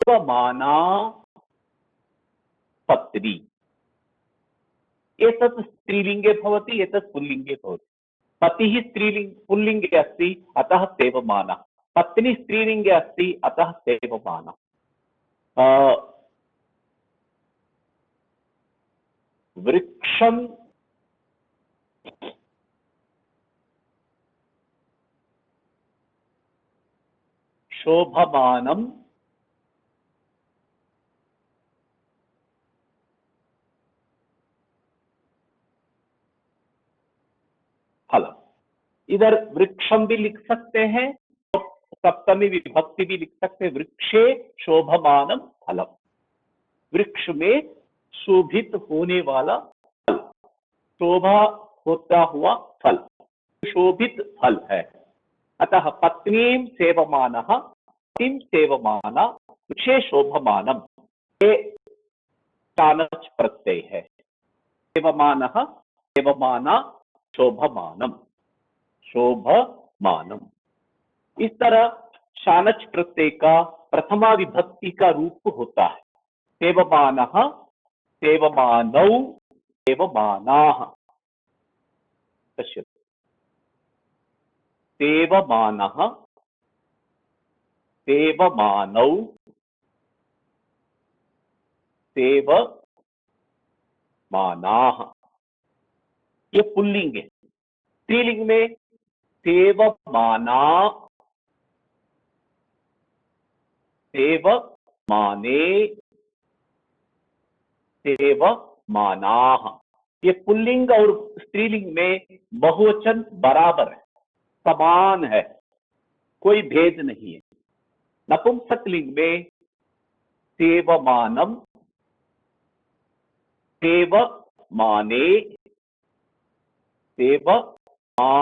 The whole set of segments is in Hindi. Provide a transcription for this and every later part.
सेवमाना पत्नी, एतत् स्त्रीलिंगे भवति, एतत् पुल्लिंगे भवति। पतिः स्त्रीलिंग पुल्लिंगे अस्ति, अतः सेवमाना। पत्नी स्त्रीलिंगे अस्ति, अतः सेवमाना। वृक्षं शोभमानं फलम। इधर वृक्षम भी लिख सकते हैं, सप्तमी विभक्ति भी लिख सकते हैं। वृक्षे शोभमानम फलम, वृक्ष में शोभित होने वाला फल, शोभा होता हुआ फल, शोभित फल है। अतः पत्नीं सेवमानः, पतिं सेवमाना, वृक्षे शोभमानम, ये चानच प्रत्यय है। सेवमानः, सेवमाना, शोभमानम, शोभमानम। इस तरह शानच प्रत्यय का प्रथमा विभक्ति का रूप होता है। सेवमानः, सेवमानौ, सेवमानाः। पश्यतु, सेवमानः, सेवमानौ, सेवमानाः, ये पुल्लिंग है। स्त्रीलिंग में सेवमाना, सेवमाने, सेवमानाः। ये पुल्लिंग और स्त्रीलिंग में बहुवचन बराबर है, समान है, कोई भेद नहीं है। नपुंसकलिंग में सेवमानम, सेवमाने, सेवमानानि,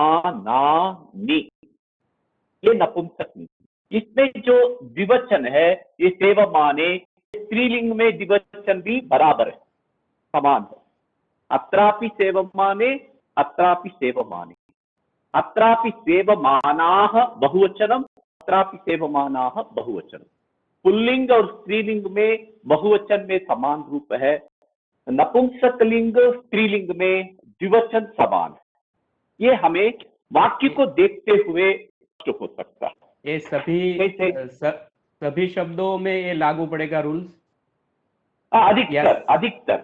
ये नपुंसकलिंग। इसमें जो द्विवचन है, ये सेवमाने, स्त्रीलिंग में द्विवचन भी बराबर है, समान है। अत्रापि सेवमाने, अत्रापि सेवमाने, अत्रापि सेवमानाः बहुवचनम, अत्रापि सेवमानाः बहुवचनम। पुल्लिंग और स्त्रीलिंग में बहुवचन में समान रूप है, नपुंसकलिंग स्त्रीलिंग में द्विवचन समान है। ये हमें वाक्य को देखते हुए स्पष्ट हो सकता है। ये सभी शब्दों में ये लागू पड़ेगा रूल्स? अधिकतर अधिकतर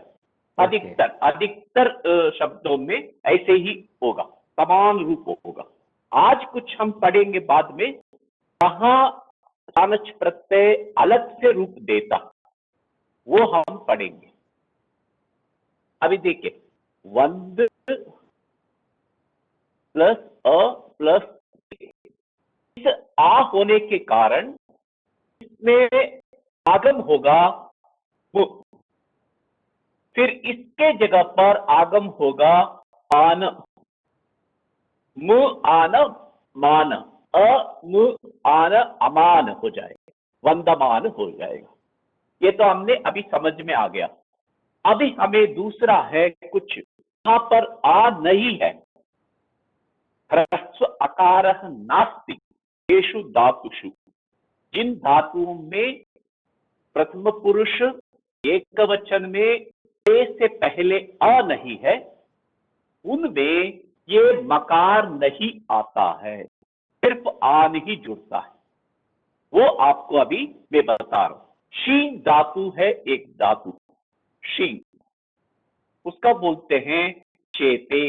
अधिकतर अधिकतर शब्दों में ऐसे ही होगा, समान रूप होगा। आज कुछ हम पढ़ेंगे बाद में, कहाँ शानच प्रत्यय अलग से रूप देता, वो हम पढ़ेंगे। अभी देखिए, वंद प्लस अ प्लस, इस आ होने के कारण इसमें आगम होगा मु, फिर इसके जगह पर आगम होगा आन, मु आन मान, अ मु आन अमान हो जाएगा, वंदमान हो जाएगा। ये तो हमने अभी समझ में आ गया। अभी हमें दूसरा है कुछ, यहां पर आ नहीं है, ह्रस्व अकारः नास्ति येषु धातुषु, जिन धातुओं में प्रथम पुरुष एकवचन में ए से पहले अ नहीं है, उनमें ये मकार नहीं आता है, सिर्फ आन ही जुड़ता है। वो आपको अभी मैं बता रहा हूं। शीन धातु है एक धातु, शीन, उसका बोलते हैं चेते,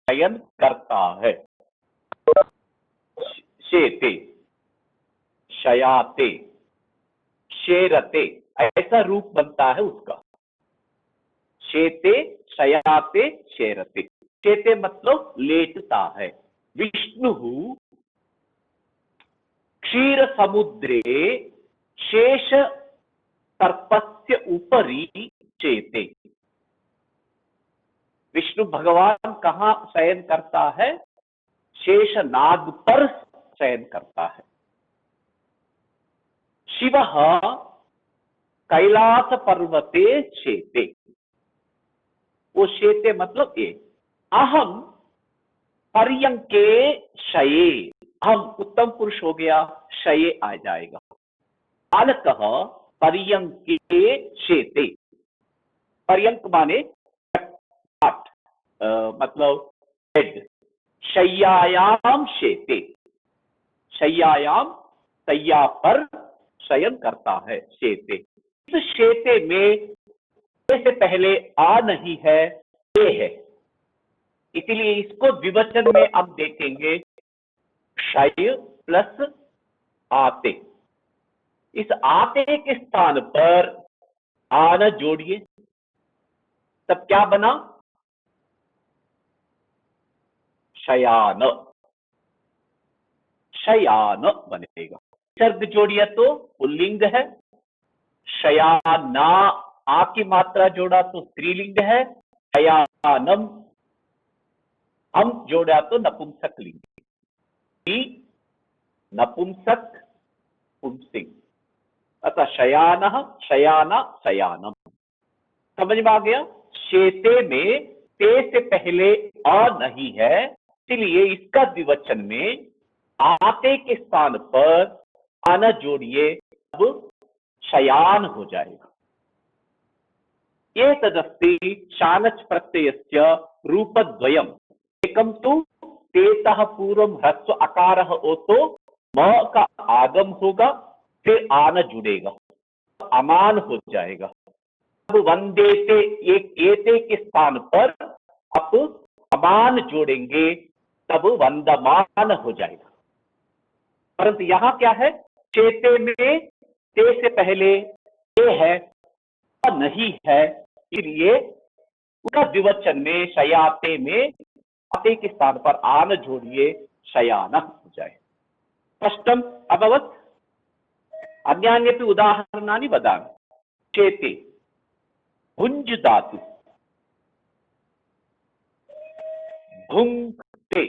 शयन करता है। शेते, शयाते, शेरते, ऐसा रूप बनता है उसका। शेते, शयाते, शेरते। शेते मतलब लेटता है। विष्णु क्षीर समुद्रे शेष सर्पस्य ऊपरी चेते। विष्णु भगवान कहां शयन करता है? शेष नाग पर शयन करता है। शिवः कैलास पर्वते शेते, वो शेते मतलब ये। अहम पर्यंके शये, हम उत्तम पुरुष हो गया, शये आ जाएगा। बालकः पर्यंके शेते। पर्यंक माने खाट, मतलब बेड। शय्यायाम शेते, शय्यायाम शय्या पर शयन करता है, शेते। इस शेते में से पहले आ नहीं है, ये है, इसलिए इसको द्विवचन में हम देखेंगे शय प्लस आते। इस आते के स्थान पर आन जोड़िए, तब क्या बना? शयान, शयान बनेगा। विसर्ग जोड़िए तो पुल्लिंग है। शयाना, आ की मात्रा जोड़ा तो स्त्रीलिंग है। शयानम, हम जोड़ा तो नपुंसक लिंग, नपुंसक पुंसिंग। अतः शयान, शयाना, शयानम। समझ में आ गया? शेते में ते से पहले आ नहीं है, इसलिए इसका द्विवचन में आते के स्थान पर आना जोड़िए, अब शयान हो जाएगा। ये तदस्ति शानच प्रत्ययस्य रूपद्वयम्। एकम तु तेतः पूर्व ह्रस्व अकार हो तो म का आगम होगा, फिर आन जुड़ेगा, अमान हो जाएगा। अब वंदेते, एक एते के स्थान पर अब अमान जोड़ेंगे, तब वंदमान हो जाएगा। परंतु यहां क्या है? चेते में ते से पहले ये है, नहीं है, इसलिए उसका द्विवचन में शयाते में आते के स्थान पर आन जोड़िए, शयान हो जाए। स्पष्टम अभवत्? अन्यान्यपि उदाहरणानि वदामि। चेते भुंज धातु, भुंक्ते,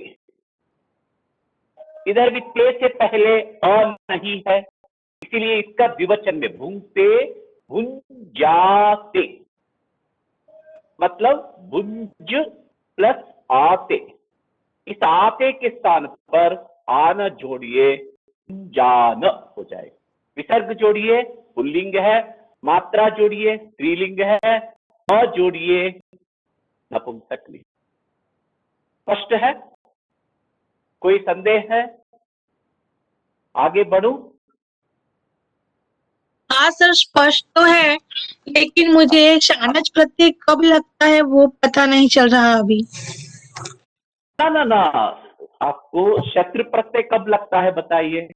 इधर भी ते से पहले अ नहीं है, इसलिए इसका द्विवचन में भुंक्ते, भुंजाते, मतलब भुंज प्लस आते। इस आते के स्थान पर आन जोड़िए, जान हो जाए। विसर्ग जोड़िए, पुल्लिंग है। मात्रा जोड़िए, स्त्रीलिंग है। अ जोड़िए, नपुंसक लिंग। स्पष्ट है? कोई संदेह है? आगे बढ़ूं? हाँ सर, स्पष्ट तो है, लेकिन मुझे शानच प्रत्यय कब लगता है वो पता नहीं चल रहा अभी। ना ना ना, आपको शत्रु प्रत्यय कब लगता है बताइए?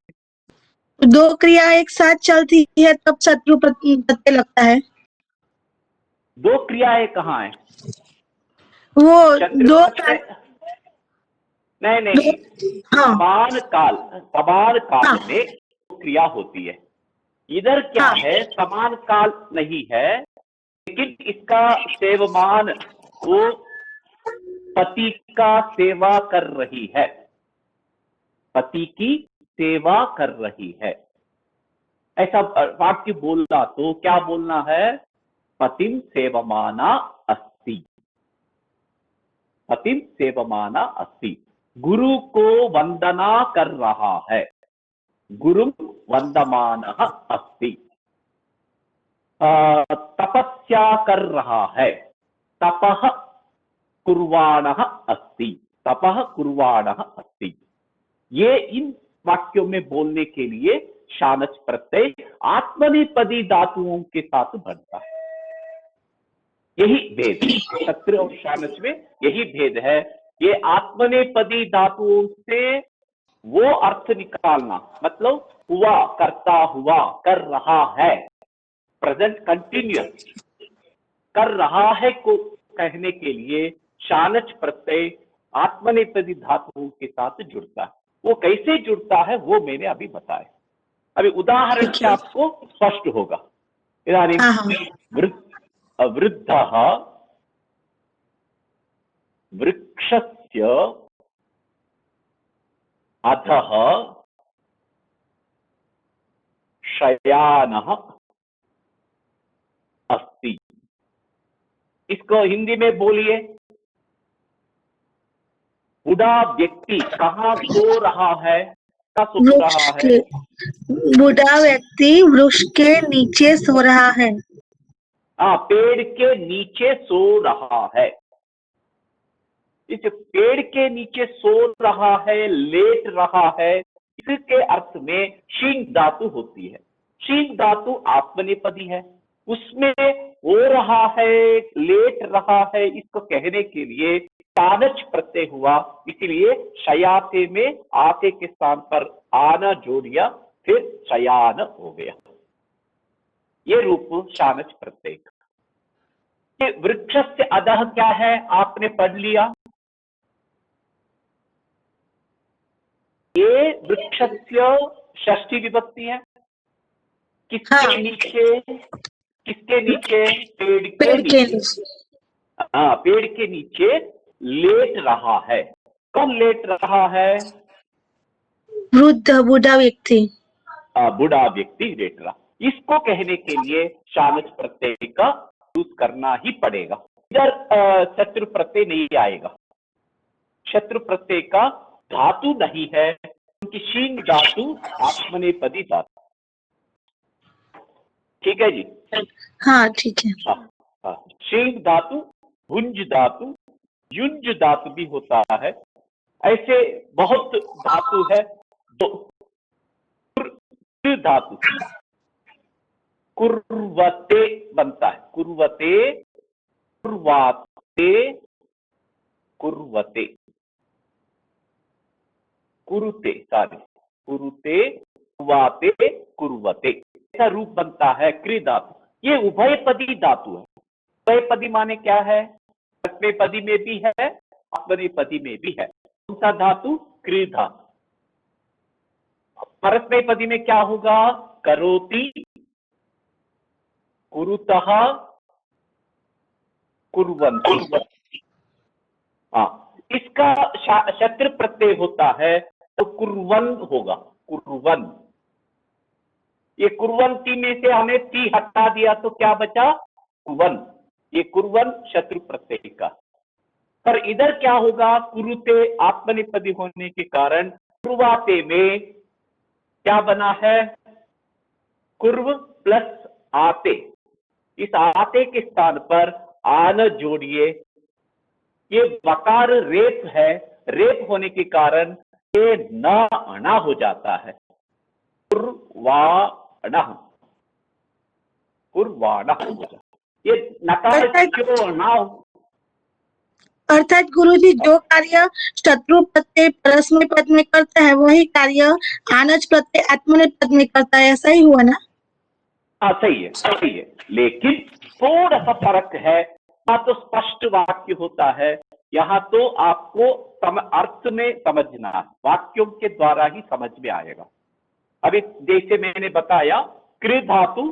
दो क्रिया एक साथ चलती है तब शत्रु प्रत्यय लगता है। दो क्रियाएं कहाँ है? वो शत्रु दो प्रत्यय नहीं नहीं, हाँ समान काल हाँ में क्रिया होती है। इधर क्या हाँ है? समान काल नहीं है, लेकिन इसका सेवमान वो पति का सेवा कर रही है, पति की सेवा कर रही है। ऐसा वाक्य बोलना तो क्या बोलना है? पतिम सेवमाना अस्ति, पतिम सेवमाना अस्ति। गुरु को वंदना कर रहा है, गुरु वंदमानः अस्ति। तपस्या कर रहा है, तपः कुर्वाणः अस्ति, तपः कुर्वाणः अस्ति। ये इन वाक्यों में बोलने के लिए शानच प्रत्यय आत्मनेपदी धातुओं के साथ बनता है। यही भेद, शत्रु और शानच में यही भेद है। ये आत्मनेपदी धातुओं से वो अर्थ निकालना, मतलब हुआ, करता हुआ, कर रहा है, प्रेजेंट कंटिन्यूअस, कर रहा है को कहने के लिए शानच प्रत्यय आत्मनेपदी धातुओं के साथ जुड़ता है। वो कैसे जुड़ता है वो मैंने अभी बताया। अभी उदाहरण से आपको स्पष्ट होगा। इदानीं वृद्धः वृक्षस्य अधः शयानः अस्ति। इसको हिंदी में बोलिए। बूढ़ा व्यक्ति कहां सो रहा है? क्या सो वृक्ष रहा है? के बूढ़ा व्यक्ति वृक्ष के नीचे सो रहा है। हाँ, पेड़ के नीचे सो रहा है। इस पेड़ के नीचे सो रहा है, लेट रहा है, इसके अर्थ में शींग धातु होती है। शींग धातु आत्मनेपदी है, उसमें हो रहा है, लेट रहा है, इसको कहने के लिए शानच प्रत्यय हुआ, इसलिए शयाते में आते के स्थान पर आना जोड़ दिया, फिर शयान हो गया। ये रूप शानच प्रत्यय का। ये वृक्ष से अधः क्या है, आपने पढ़ लिया। ये वृक्षस्य षष्ठी विभक्ति है। किसके हाँ। नीचे? किसके नीचे? पेड़ के पेड़ के नीचे। नीचे। हाँ, पेड़ के नीचे लेट रहा है। कौन लेट रहा है? वृद्ध बूढ़ा व्यक्ति। बूढ़ा व्यक्ति लेट रहा। इसको कहने के लिए शानच प्रत्यय का यूज करना ही पड़ेगा। इधर शत्रु प्रत्यय नहीं आएगा। शत्रु प्रत्यय का धातु नहीं है, क्योंकि शींग धातु आत्मनेपदी धातु। ठीक है जी। हाँ ठीक है। हाँ, शींग धातु, भुंज धातु, युंज धातु भी होता है। ऐसे बहुत धातु है। तो धातु कुर्वते बनता है। कुर्वते, कुर्वाते, कुर्वते, कुरुते, सॉरी, कुरुते, कुर्वाते, कुर्वते, ऐसा रूप बनता है क्रि धातु। ये उभयपदी धातु है। उभयपदी माने क्या है? परस्मैपदी में भी है, आत्मनेपदी में भी है। कौन सा धातु? क्रि धातु। परस्मैपदी में क्या होगा? करोति, कुरुतः, कुर्वन्ति। हाँ, इसका शत्रु प्रत्यय होता है तो कुर्वन होगा। कुर्वन। ये कुर्वन्ति में से हमें ती हटा दिया तो क्या बचा? कुर्वन। ये कुर्वन शत्रु प्रत्यय का। पर इधर क्या होगा? कुरुते आत्मनेपदी होने के कारण कुर्वाते में क्या बना है? कुर्व प्लस आते। इस आते के स्थान पर आन जोड़िए। ये वकार रेप है, रेप होने के कारण ये न अणा हो जाता है। कुर्वाणः, कुर्वाणः हो जाता। ये नकार क्यों अणा? अर्थात गुरुजी जो कार्य शत्रु प्रत्यय परस्मै पद में करता है वही कार्य आनच प्रत्यय आत्मनेपद पद में करता है, ऐसा ही हुआ ना? हाँ, सही है, सही है। लेकिन थोड़ा सा फर्क है। यहाँ तो स्पष्ट वाक्य होता है, यहाँ तो आपको अर्थ में समझना है, वाक्यों के द्वारा ही समझ में आएगा। अभी जैसे मैंने बताया, कृ धातु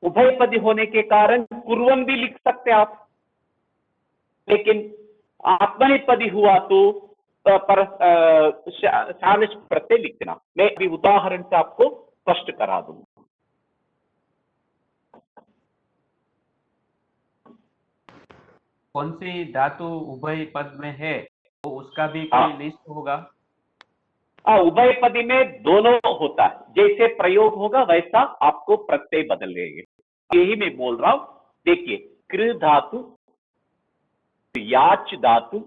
उभयपदी होने के कारण कुर्वन भी लिख सकते आप, लेकिन आत्मनेपदी हुआ तो शानच प्रत्यय लिखना। मैं अभी उदाहरण से आपको स्पष्ट करा दूंगा। कौन सी धातु उभय पद में है तो उसका भी कोई लिस्ट होगा? उभयपदी में दोनों होता है। जैसे प्रयोग होगा वैसा आपको प्रत्यय बदल लेंगे। यही मैं बोल रहा हूं। देखिए, कृ धातु, याच धातु,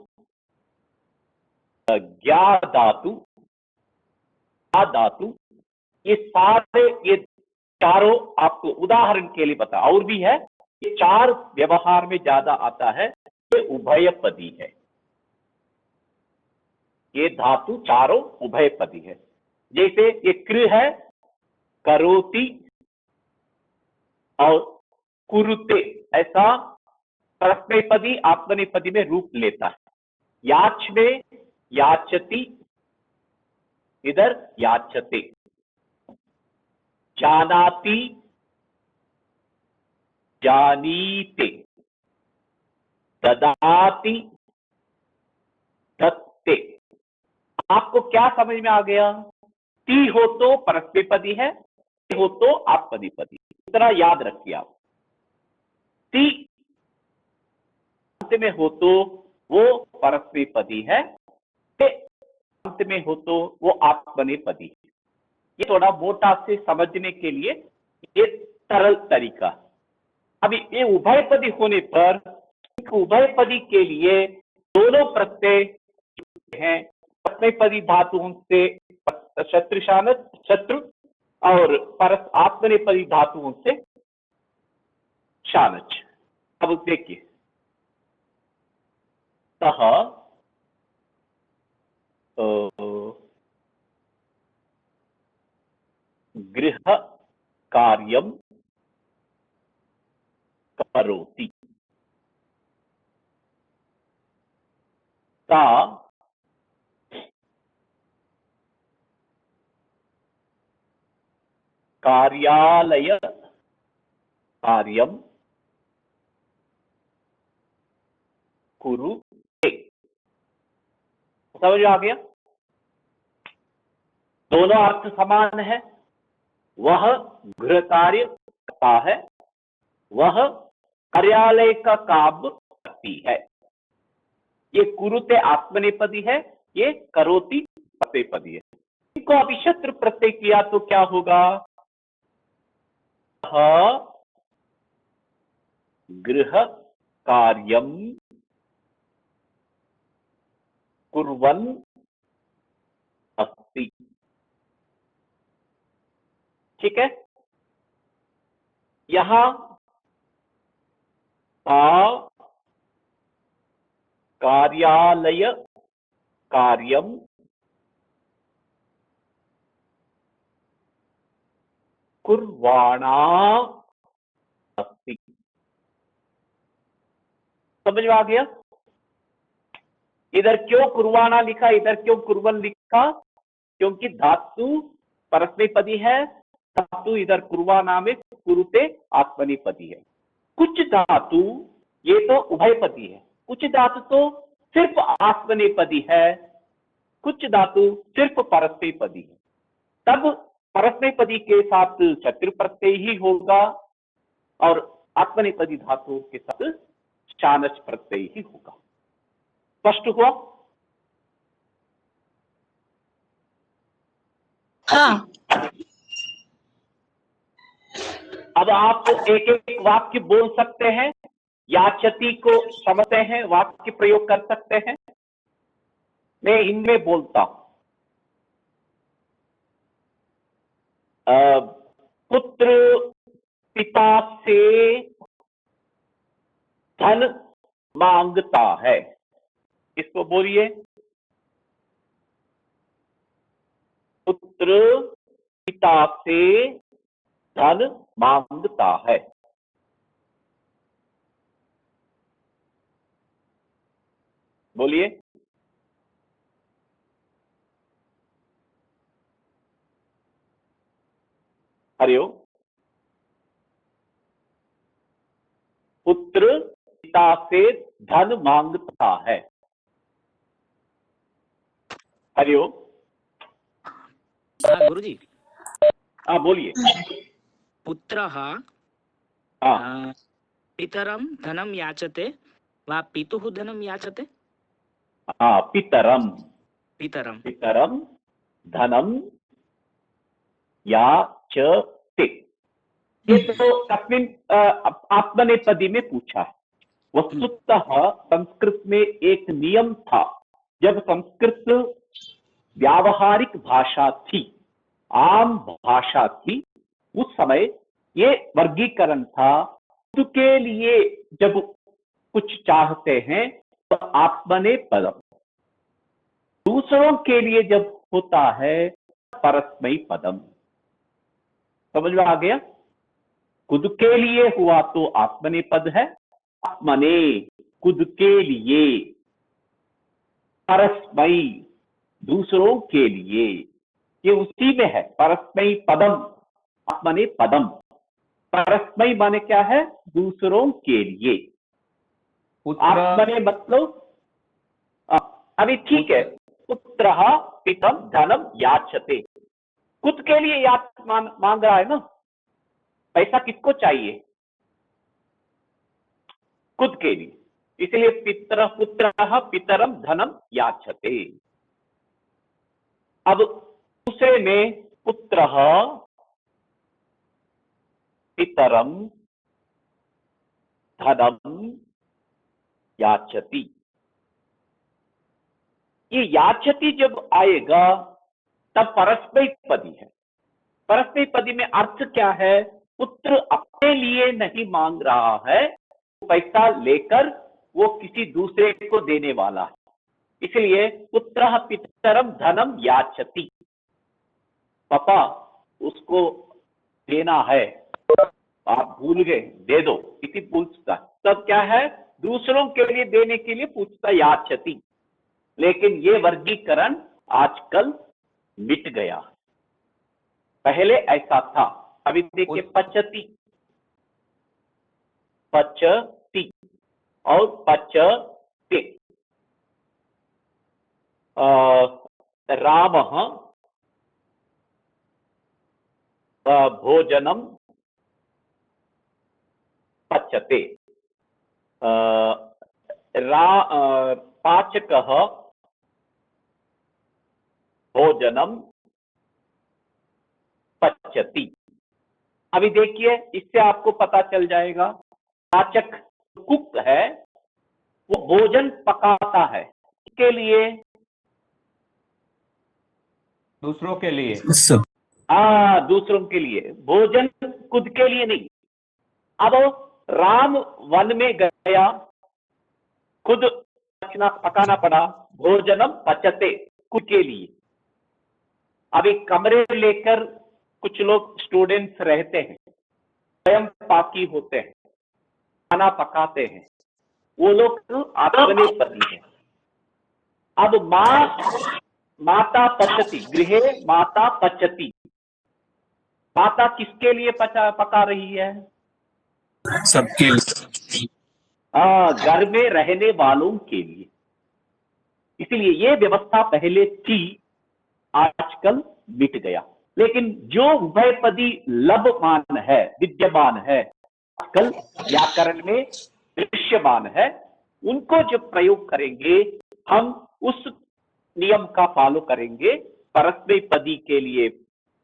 ज्ञा धातु, आ धातु, ये सारे, ये चारों आपको उदाहरण के लिए बता। और भी है, ये चार व्यवहार में ज्यादा आता है, ये उभयपदी है। ये धातु चारों उभयपदी है। जैसे ये कृ है, करोति और कुरुते, ऐसा परस्मैपदी आत्मनेपदी में रूप लेता है। याच में याचति, इधर याचते। जानाति, जानीते। ददाति, दत्ते। आपको क्या समझ में आ गया? ती हो तो परस्मैपदी है, ती हो तो आत्मनेपदी। इतना याद रखिए आप। ती अंत में हो तो वो परस्मैपदी है, अंत में हो तो वो आत्मनेपदी है। ये थोड़ा मोटा से समझने के लिए ये सरल तरीका। अभी ये उभयपदी होने पर उभयपदी के लिए दोनों प्रत्यय हैं, परस्मैपदी धातुओं से शत्रुशानच शत्रु और परस आत्मनेपदी धातुओं से शानच। अब देखिए, सह गृह कार्यम करोति, सा कार्यालय कार्यम कुरुते। समझ आ गया? दोनों अर्थ समान है। वह गृह कार्य करता है, वह कार्यालय का काम करती है। ये कुरुते आत्मनेपदी है, ये करोति प्रत्ययपदी है। इनको अभी शत्रु प्रत्यय किया तो क्या होगा? गृह कार्यम कुर्वन् अस्ति। ठीक है, यहां कार्यालय कार्यम कुर्वाणा अस्ति। समझ में आ गया? इधर क्यों कुर्वाणा लिखा, इधर क्यों कुर्वन लिखा? क्योंकि धातु परस्मैपदी है, धातु इधर कुर्वाणा में कुरुते आत्मनेपदी है। कुछ धातु ये तो उभयपदी है, कुछ धातु तो सिर्फ आत्मनेपदी है, कुछ धातु सिर्फ परस्मैपदी है। तब परस्मैपदी के साथ शत्रु प्रत्यय ही होगा और आत्मनेपदी धातु के साथ शानच प्रत्यय ही होगा। स्पष्ट हुआ? हाँ। अब आप एक एक वाक्य बोल सकते हैं, याचती को समझते हैं, वाक्य प्रयोग कर सकते हैं। मैं इनमें बोलता हूं। पुत्र पिता से धन मांगता है, इसको बोलिए। पुत्र पिता से धन मांगता है। बोलिए। हरिओम। पुत्र पिता से धन मांगता है। हरिओम। हाँ गुरुजी। हाँ बोलिए। पुत्रः पितरं धनं याचते वा पितुः धनं याचते? हाँ, पितरम पितरं पितरम धनम याचते। ये तो कस्मिन् आत्मनेपदी में पूछा है। वस्तुतः संस्कृत में एक नियम था, जब संस्कृत व्यावहारिक भाषा थी, आम भाषा थी, उस समय ये वर्गीकरण था। खुद के लिए जब कुछ चाहते हैं तो आत्मनेपदम, दूसरों के लिए जब होता है परस्मैपदम। समझ में आ गया? खुद के लिए हुआ तो आत्मनेपद है, आत्मने खुद के लिए, परस्मै दूसरों के लिए, ये उसी में है। परस्मै पदम, आत्मनेपदम। परस्मै माने क्या है? दूसरों के लिए। आत्मने मतलब अभी ठीक है, पुत्रः पितरं धनम याचते, खुद के लिए याच मांग रहा है ना। पैसा किसको चाहिए? खुद के लिए। इसलिए पुत्रः पितरं धनम याचते। अब दूसरे में पुत्रः पितरम धनम याचति। ये याचति जब आएगा तब परस्मैपदी है। परस्मैपदी में अर्थ क्या है? पुत्र अपने लिए नहीं मांग रहा है, पैसा लेकर वो किसी दूसरे को देने वाला है, इसलिए पुत्रः पितरम धनम याचति। पापा उसको देना है, आप भूल गए, दे दो, इसी पूछता। तब क्या है? दूसरों के लिए देने के लिए पूछता याचति। लेकिन ये वर्गीकरण आजकल मिट गया, पहले ऐसा था। अभी देखिए पचती, पचती और पचते। रामः भोजनम पचते। पाचकः भोजनम पचती। अभी देखिए, इससे आपको पता चल जाएगा, पाचक कुक है, वो भोजन पकाता है, किसके लिए? दूसरों के लिए। दूसरों के लिए, भोजन खुद के लिए नहीं। अब राम वन में गया, खुद पकाना पड़ा, भोजनम पचते, खुद के लिए। अभी कमरे लेकर कुछ लोग स्टूडेंट्स रहते हैं, स्वयं पाकी होते हैं, खाना पकाते हैं, वो लोग आत्मनेपदी है। अब माता पचती, गृहे माता पचती। माता किसके लिए पका रही है? सबके लिए। घर में रहने वालों के लिए। इसलिए ये व्यवस्था पहले थी, आजकल मिट गया। लेकिन जो उभयपदी लभमान है, विद्यमान है, आजकल व्याकरण में दृश्यमान है, उनको जब प्रयोग करेंगे हम उस नियम का फॉलो करेंगे। परस्मैपदी के लिए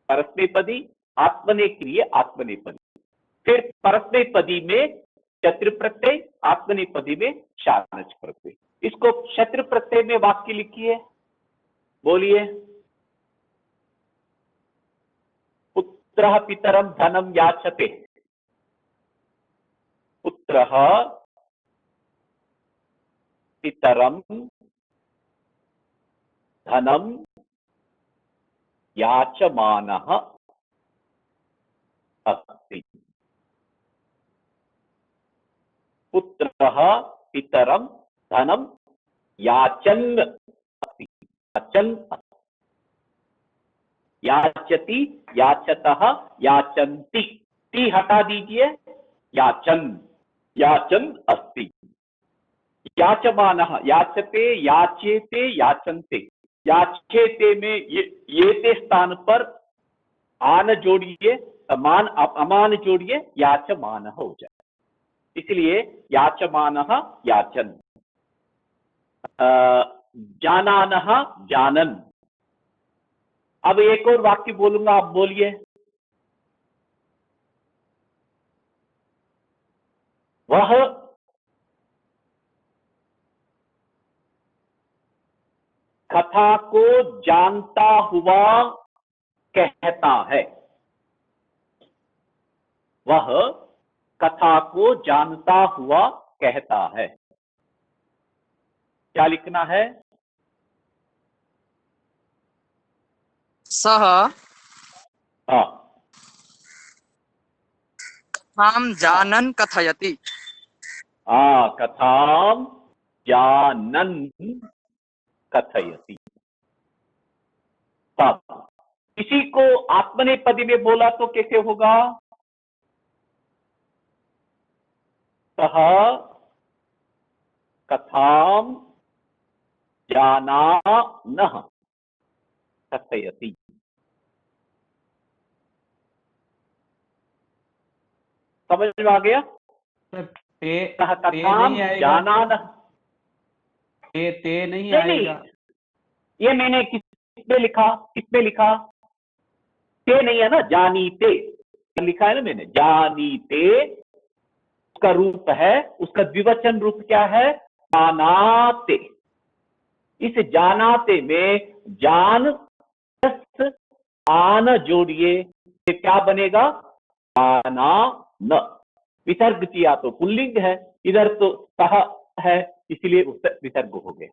परस्मैपदी, आत्मने के लिए आत्मनेपदी, फिर परस्मैपदी में शत्रु प्रत्यय, आत्मनेपदी में शानच प्रत्यय। इसको शत्रु प्रत्यय में वाक्य लिखिए, बोलिए। पुत्रः पितरम धनम याचते। पुत्रः पितरम धनम याचमानः अस्ति। पुत्रः पितरम धनम याचन् अस्ति। याचति, याचतः, याचन्ति। टी हटा दीजिए, याचन, याचन अस्ति। याचमानः, याचते, याचेते, याचन्ते। याचेते में ये ते स्थान पर आन जोड़िए, अमान जोड़िए, याचमानः हो जाए। इसलिए याचमानः याचन, जानानः जानन। अब एक और वाक्य बोलूंगा, आप बोलिए। वह कथा को जानता हुआ कहता है। वह कथा को जानता हुआ कहता है। क्या लिखना है? सः कथां जानन् कथयति। कथां जानन् कथयति। किसी को आत्मनेपदी में बोला तो कैसे होगा? सः कथां जानानः कथयति। समझ में आ गया? कथां जानानः, ते नहीं आएगा। ये मैंने किसी किसमें लिखा, किसमें लिखा, ते नहीं है ना, जानीते लिखा है ना मैंने, जानीते उसका रूप है, उसका द्विवचन रूप क्या है, जानाते। इस जानाते में जान प्लस आन जोड़िए, क्या बनेगा, जाना न। विसर्ग किया तो पुल्लिंग है, इधर तो सह है, इसलिए विसर्ग हो गया,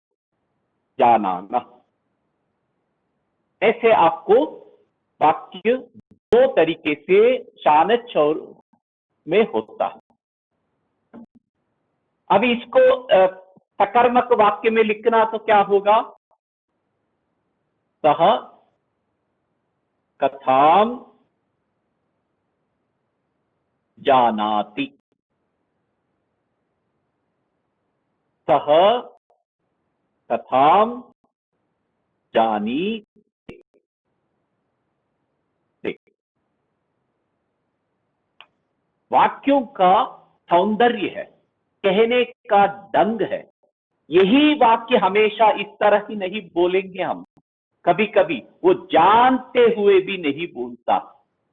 जाना न। ऐसे आपको वाक्य दो तरीके से शानच और में होता है। अभी इसको सकर्मक वाक्य में लिखना तो क्या होगा, सह कथाम जानाति, सह कथाम जानी। वाक्यों का सौंदर्य है, कहने का ढंग है। यही वाक्य हमेशा इस तरह ही नहीं बोलेंगे हम, कभी कभी वो जानते हुए भी नहीं बोलता,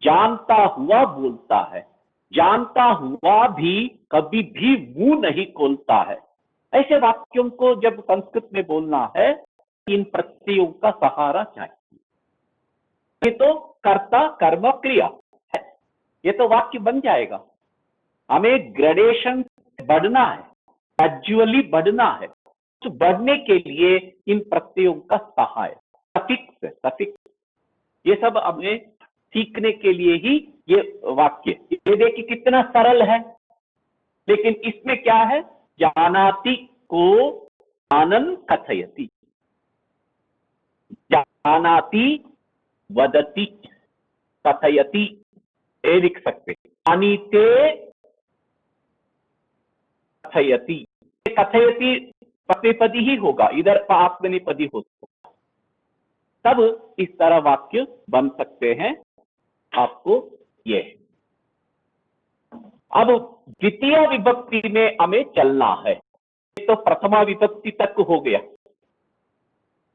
जानता हुआ बोलता है, जानता हुआ भी कभी भी मुंह नहीं खोलता है। ऐसे वाक्यों को जब संस्कृत में बोलना है, इन प्रत्ययों का सहारा चाहिए। ये तो कर्ता कर्म क्रिया है, ये तो वाक्य बन जाएगा। हमें ग्रेडेशन बढ़ना है, ग्रेजुअली बढ़ना है, तो बढ़ने के लिए इन प्रत्ययों का सहाय, सफिक्स, सफिक्स, ये सब हमें सीखने के लिए ही ये वाक्य। ये देखिए कितना सरल है, लेकिन इसमें क्या है, जानाति को जानन कथयति, जानाति वदति कथयति, ये लिख सकते, जानीते कथयति। कथयति पतिपदी ही होगा, इधर आत्मनेपदी हो सकता, तब इस तरह वाक्य बन सकते हैं। आपको ये अब द्वितीय विभक्ति में हमें चलना है, तो प्रथमा विभक्ति तक हो गया,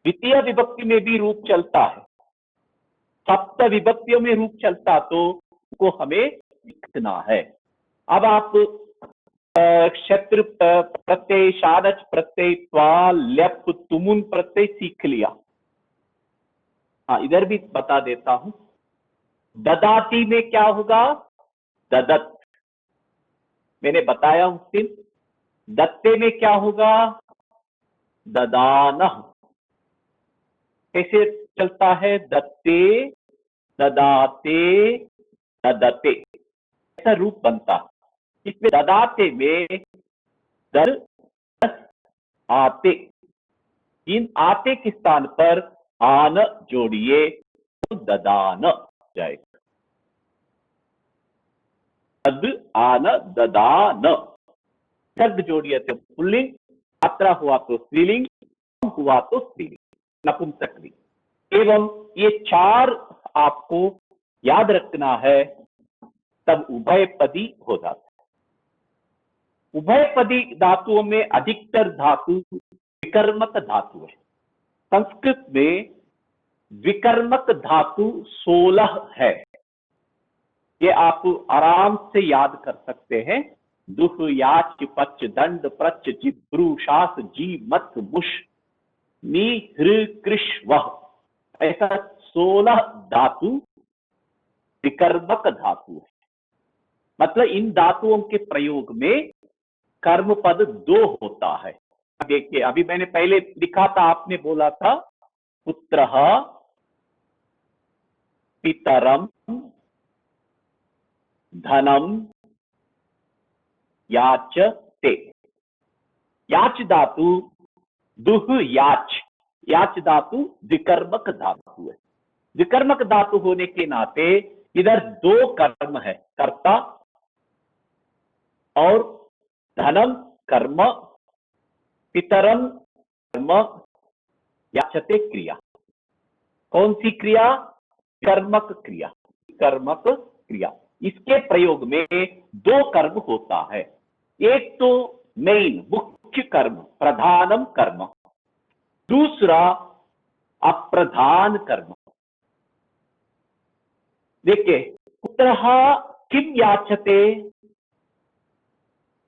द्वितीय विभक्ति में भी रूप चलता है, सप्त विभक्तियों में रूप चलता, तो को हमें लिखना है। अब आप शत्रु प्रत्यय, शादच प्रत्यय, त्वा, ल्यप, तुमुन प्रत्यय सीख लिया। हाँ, इधर भी बता देता हूं। ददाती में क्या होगा, ददत, मैंने बताया उस दिन। दत्ते में क्या होगा, ददान। कैसे चलता है, दत्ते, ददाते, ददते, ऐसा रूप बनता है। इसमें ददाते में दर, दस, आते, इन आते के स्थान पर आन जोड़िए तो ददान जाएगा, दद आन ददान। शब्द जोड़िए तो पुल्लिंग, मात्रा हुआ तो स्त्रीलिंग, हुआ तो स्त्रीलिंग, नपुंसकलिंग। एवं ये चार आपको याद रखना है, तब उभयपदी हो जाता है। उभयपदी धातुओं में अधिकतर धातु विकर्मक धातु है। संस्कृत में विकर्मक धातु 16 है, ये आप आराम से याद कर सकते हैं। दुह, याच, पच, दंड, प्रच, जिब्रू, शास, जी, मत, मुश, नी, हृ, कृष, वह, ऐसा 16 धातु विकर्मक धातु है। मतलब इन धातुओं के प्रयोग में कर्म पद 2 होता है। देखिए, अभी मैंने पहले लिखा था, आपने बोला था पुत्रः, पितरम, धनम, याचते। याच धातु दुह, याच, याच धातु विकर्मक धातु है। विकर्मक धातु होने के नाते इधर 2 कर्म है, कर्ता और धनम कर्म, पितरम कर्म, याचते क्रिया। कौन सी क्रिया, कर्मक क्रिया, कर्मक क्रिया। इसके प्रयोग में 2 कर्म होता है। एक तो मेन मुख्य कर्म, प्रधानम कर्म, दूसरा अप्रधान कर्म। देखिए, पुत्रः किं याचते,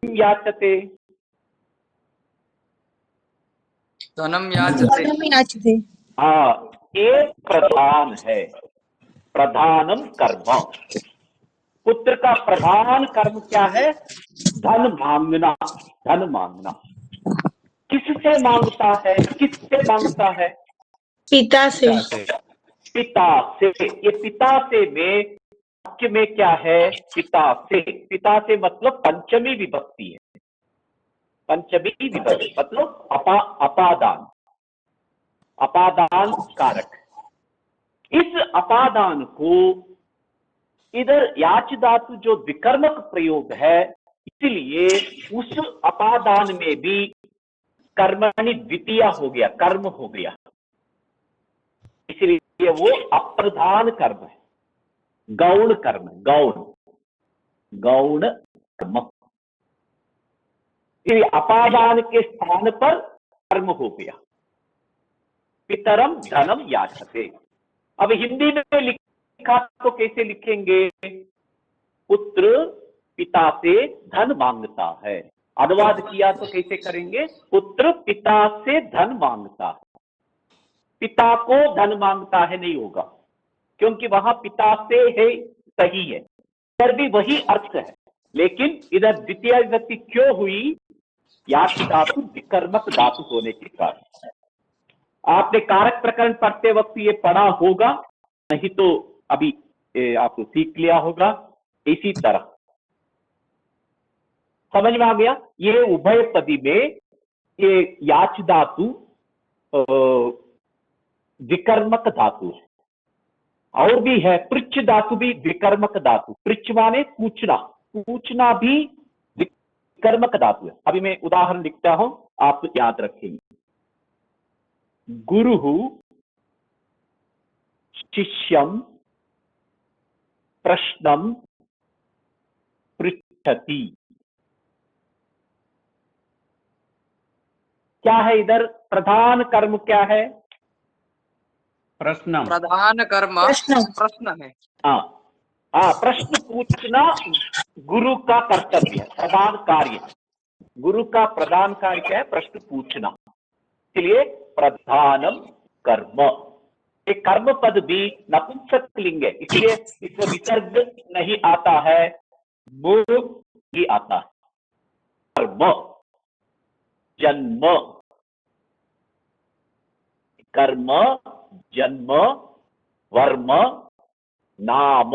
किं याचते? धनम याचते। धनम याचते। हाँ, ये प्रधान है, प्रधानम कर्म। पुत्र का प्रधान कर्म क्या है? धन मांगना, धन मांगना। किससे मांगता है, किससे मांगता है? पिता से। पिता से। ये पिता से में वाक्य में क्या है? पिता से। पिता से मतलब पंचमी विभक्ति है, पंचमी विभक्ति मतलब अपादान, अपादान कारक। इस अपादान को इधर याच धातु जो विकर्मक प्रयोग है, इसलिए उस अपादान में भी कर्मणि द्वितीय हो गया, कर्म हो गया, इसलिए वो अप्रधान कर्म है, गौण कर्म, गौण गौण कर्म। इसलिए अपादान के स्थान पर कर्म हो गया। पितरम धनम याचते। अब हिंदी में लिखा तो कैसे लिखेंगे? पुत्र पिता से धन मांगता है। अनुवाद किया तो कैसे करेंगे? पुत्र पिता से धन मांगता है। पिता को धन मांगता है नहीं होगा, क्योंकि वहां पिता से है, सही है, इधर भी वही अर्थ है, लेकिन इधर द्वितीय विभक्ति क्यों हुई? याच धातु विकर्मक धातु होने के कारण। आपने कारक प्रकरण पढ़ते वक्त ये पढ़ा होगा, नहीं तो अभी आपको सीख लिया होगा। इसी तरह समझ में आ गया? ये उभय पदी में ये याच धातु विकर्मक धातु है। और भी है, पृच्छ धातु भी विकर्मक धातु। पृच्छ माने पूछना, पूछना भी विकर्मक धातु है। अभी मैं उदाहरण लिखता हूं, आप याद रखेंगे। गुरुः शिष्यं प्रश्नं पृच्छति। क्या है इधर? प्रधान कर्म क्या है? प्रश्न। प्रधान कर्म प्रश्न। प्रश्न है। हाँ हाँ, प्रश्न पूछना गुरु का कर्तव्य है, प्रधान कार्य। गुरु का प्रधान कार्य क्या है? प्रश्न पूछना। इसलिए प्रधानम कर्म। एक कर्म पद भी नपुंसकलिंग है, इसलिए इसमें विसर्ग नहीं आता है, मूल ही आता है। कर्म, जन्म, कर्म, जन्म, वर्म, नाम।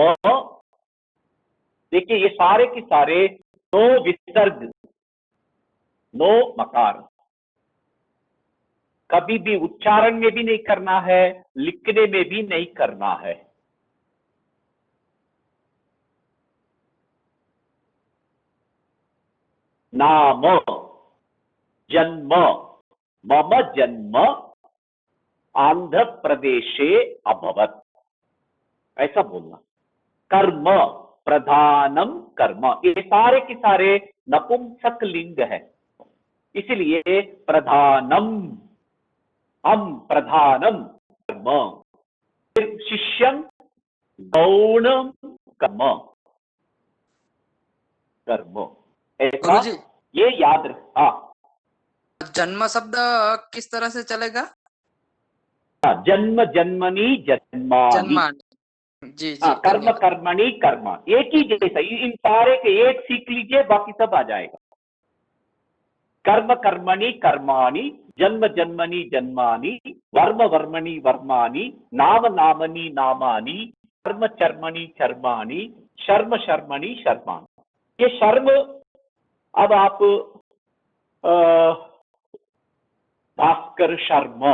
देखिए, ये सारे के सारे नो विसर्ग, नो मकार। कभी भी उच्चारण में भी नहीं करना है, लिखने में भी नहीं करना है। नाम, जन्म, मम जन्म आंध्र प्रदेशे अभवत, ऐसा बोलना। कर्म, प्रधानम कर्म, ये सारे के सारे नपुंसक लिंग है, इसलिए प्रधानम, हम प्रधानम कर्म। फिर शिष्यम गौणम कर्म, कर्म, ऐसा गुरुजी, ये याद रख। हाँ, जन्म शब्द किस तरह से चलेगा? जन्म जन्मनी जन्मानि। जन्मान। जी जी, कर्म धन्यवाद। कर्मणि कर्म, एक ही जैसा, इन सारे के एक सीख लीजिए, बाकी सब आ जाएगा। कर्म कर्मणि कर्माणि, जन्म जन्मनि जन्मानि, वर्म वर्मणि वर्माणि, नाम नामनि नामानि, कर्म चर्मणि चर्माणि, शर्म शर्मणि शर्माणि। ये शर्म, अब आप भास्कर शर्मा,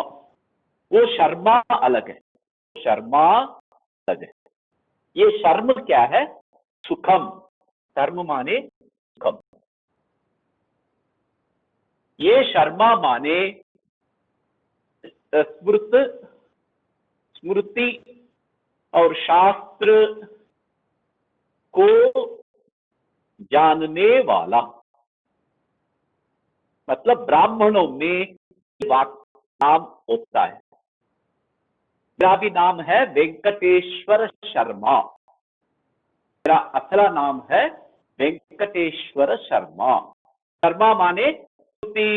वो शर्मा अलग है, शर्मा अलग है। ये शर्म क्या है? सुखम, धर्म माने सुखम। ये शर्मा माने स्मृति और शास्त्र को जानने वाला, मतलब ब्राह्मणों में वाक्य नाम होता है। मेरा भी नाम है वेंकटेश्वर शर्मा। मेरा असला नाम है वेंकटेश्वर शर्मा। शर्मा माने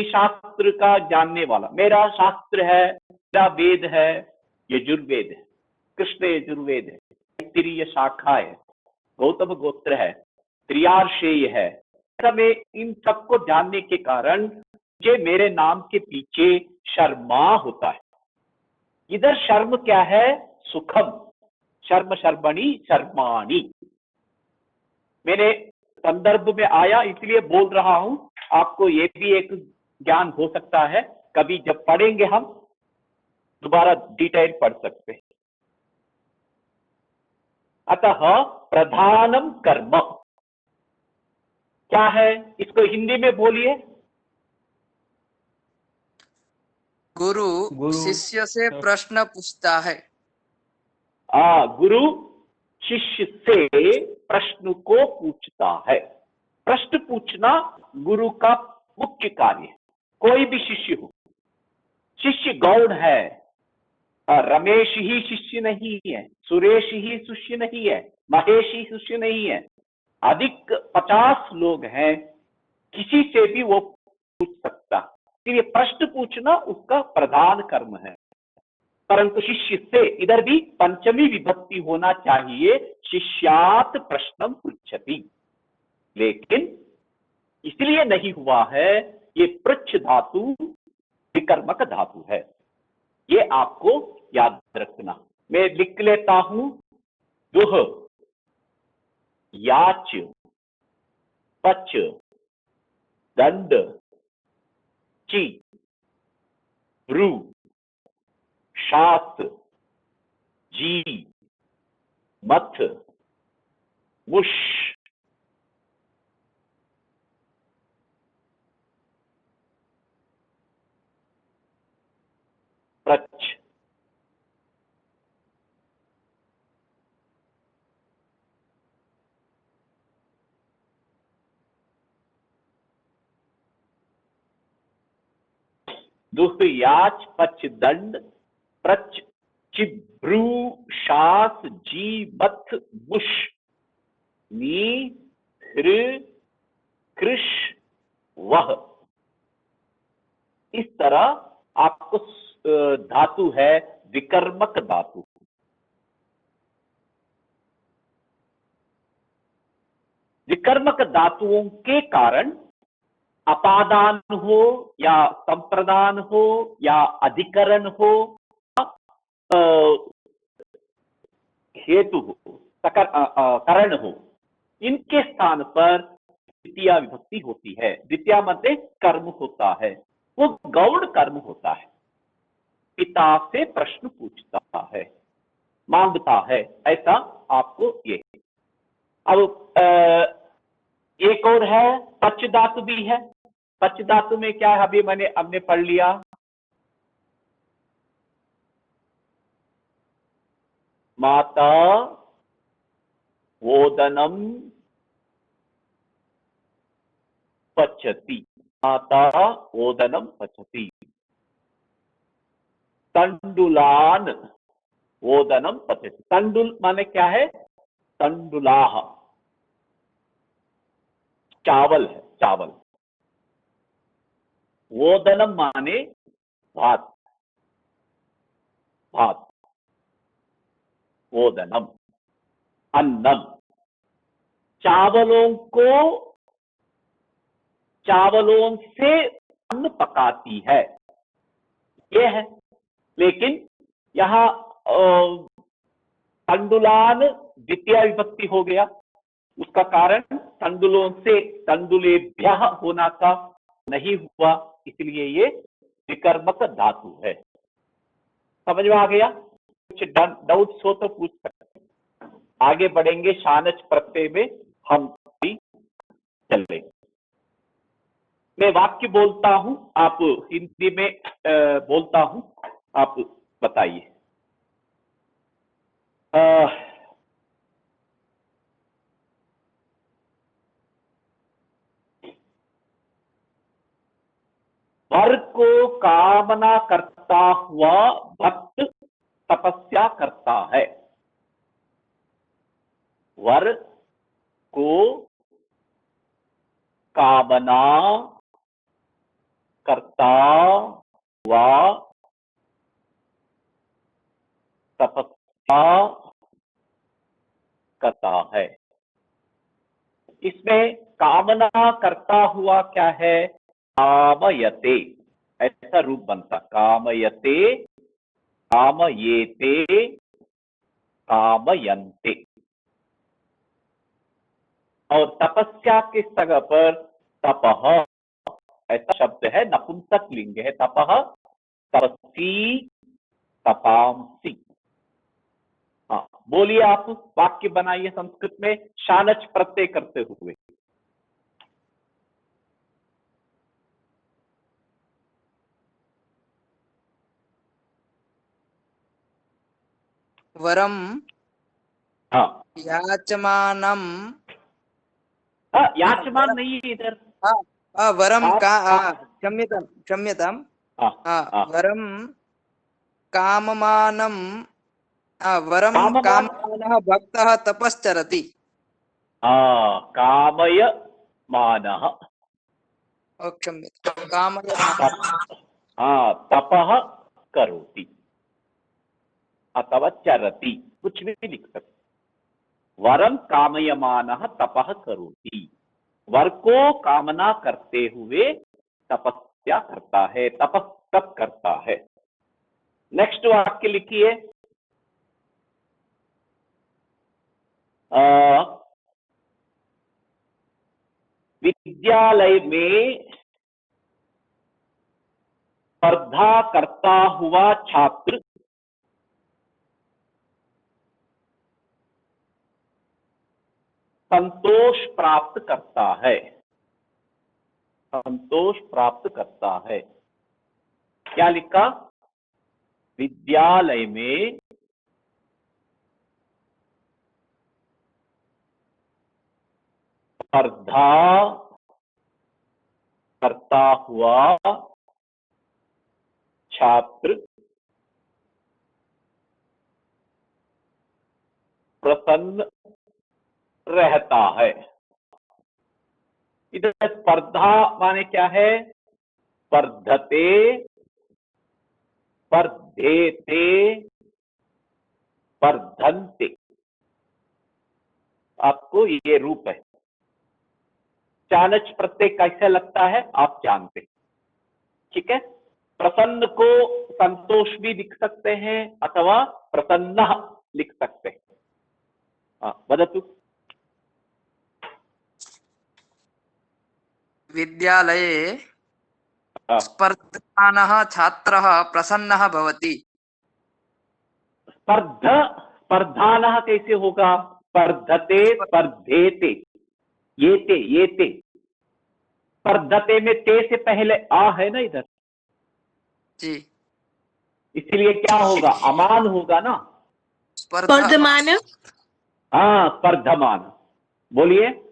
शास्त्र का जानने वाला। मेरा शास्त्र है, मेरा वेद है यजुर्वेद है, कृष्ण यजुर्वेद है, तैत्तिरीय शाखा है, गौतम गोत्र है, त्रियार्षेय है। समय इन सबको जानने के कारण मुझे मेरे नाम के पीछे शर्मा होता है। इधर शर्म क्या है? सुखम। शर्म शर्मणि शर्माणि। मेरे संदर्भ में आया इसलिए बोल रहा हूं। आपको ये भी एक ज्ञान हो सकता है, कभी जब पढ़ेंगे हम दोबारा डिटेल पढ़ सकते हैं। अतः प्रधानम कर्म क्या है? इसको हिंदी में बोलिए। गुरु गुरु शिष्य से प्रश्न पूछता है। गुरु शिष्य से प्रश्न को पूछता है। प्रश्न पूछना गुरु का मुख्य कार्य है। कोई भी शिष्य हो, शिष्य गौण है। रमेश ही शिष्य नहीं है, सुरेश ही शिष्य नहीं है, महेश ही शिष्य नहीं है। अधिक 50 लोग हैं, किसी से भी वो पूछ सकता। इसलिए प्रश्न पूछना उसका प्रधान कर्म है। परंतु शिष्य से इधर भी पंचमी विभक्ति होना चाहिए, शिष्यात प्रश्नम पृच्छति। लेकिन इसलिए नहीं हुआ है, ये पृच्छ धातु विकर्मक धातु है। ये आपको याद रखना। मैं लिख लेता हूं। दुह, याच, पच, दंड, ची, ब्रू, शात, जी, मथ, मुश, प्रच। दुह, याच, पच, दंड, प्रच, चिभ्रू, शास, जी, मथ, मुश, नी, हृ, कृष, वह। इस तरह आपको धातु है विकर्मक धातु। विकर्मक धातुओं के कारण अपादान हो या संप्रदान हो या अधिकरण हो, हेतु हो, करण हो, इनके स्थान पर द्वितीय विभक्ति होती है। द्वितीय मतलब कर्म होता है, वो गौण कर्म होता है। पिता से प्रश्न पूछता है, मांगता है, ऐसा आपको ये। अब एक और है, पच धातु भी है। पच धातु में क्या है? अभी हमने पढ़ लिया। माता ओदनम पचति। माता ओदनम पचति। तंडुलान ओदनम पचति। तंडुल माने क्या है? तंडुलाह, चावल है, चावल। ओदनम माने भात, भात। ओदनम अन्नम। चावलों से अन्न पकाती है, ये है। लेकिन यहां तंडुलान द्वितीय विभक्ति हो गया। उसका कारण तंडुलों से तंडुलेभ्यः होना का नहीं हुआ, इसलिए ये विकर्मक धातु है। समझ में आ गया? कुछ डाउट्स हो तो पूछ सकते हैं। आगे बढ़ेंगे, शानच प्रत्यय में हम चलेंगे। मैं वाक्य बोलता हूं, आप हिंदी में बोलता हूं, आप बताइए। वर को कामना करता हुआ भक्त तपस्या करता है। वर को कामना करता हुआ तपस्या करता है। इसमें कामना करता हुआ क्या है? कामयते, ऐसा रूप बनता। कामयते, कामयेते, कामयन्ते। और तपस्या किस जगह पर? तपः, ऐसा शब्द है, नपुंसक लिंग है। तपः, तपसी, तपांसी। हाँ, बोलिए आप, वाक्य बनाइए संस्कृत में शानच प्रत्यय करते हुए। वरम हाँ, याचमानम। याचमान नहीं है इधर। वरम आप- का आप- क्षम्यतां क्षम्यतां। हाँ, हाँ। वरम काममानम। वरम काममान, काममानः भक्तः तपश्चरति। कामय मानः। क्षम्यतां कामयमानः। तपः करोति अथवा चरति, कुछ भी लिख सकते। वरम कामयमानः तपः करोति, वर को कामना करते हुए तपस्या करता है, तप करता है। नेक्स्ट वाक्य लिखिए। विद्यालय में स्पर्धा करता हुआ छात्र संतोष प्राप्त करता है। संतोष प्राप्त करता है। क्या लिखा? विद्यालय में स्पर्धा करता हुआ छात्र प्रसन्न रहता है। इधर स्पर्धा माने क्या है? स्पर्धते, स्पर्धेते, स्पर्धन्ते। आपको ये रूप है। चाणच प्रत्यय कैसे लगता है आप जानते, ठीक है। प्रसन्न को संतोष भी लिख सकते हैं अथवा प्रसन्न लिख सकते हैं। वदतु। विद्यालये स्पर्धमानः छात्रः प्रसन्नः भवति। स्पर्धानः कैसे होगा? स्पर्धते, स्पर्धेते, येते, येते। स्पर्धते में ते से पहले आ है ना इधर, जी। इसलिए क्या होगा? अमान होगा ना। स्पर्धमान। स्पर्धमान। बोलिए।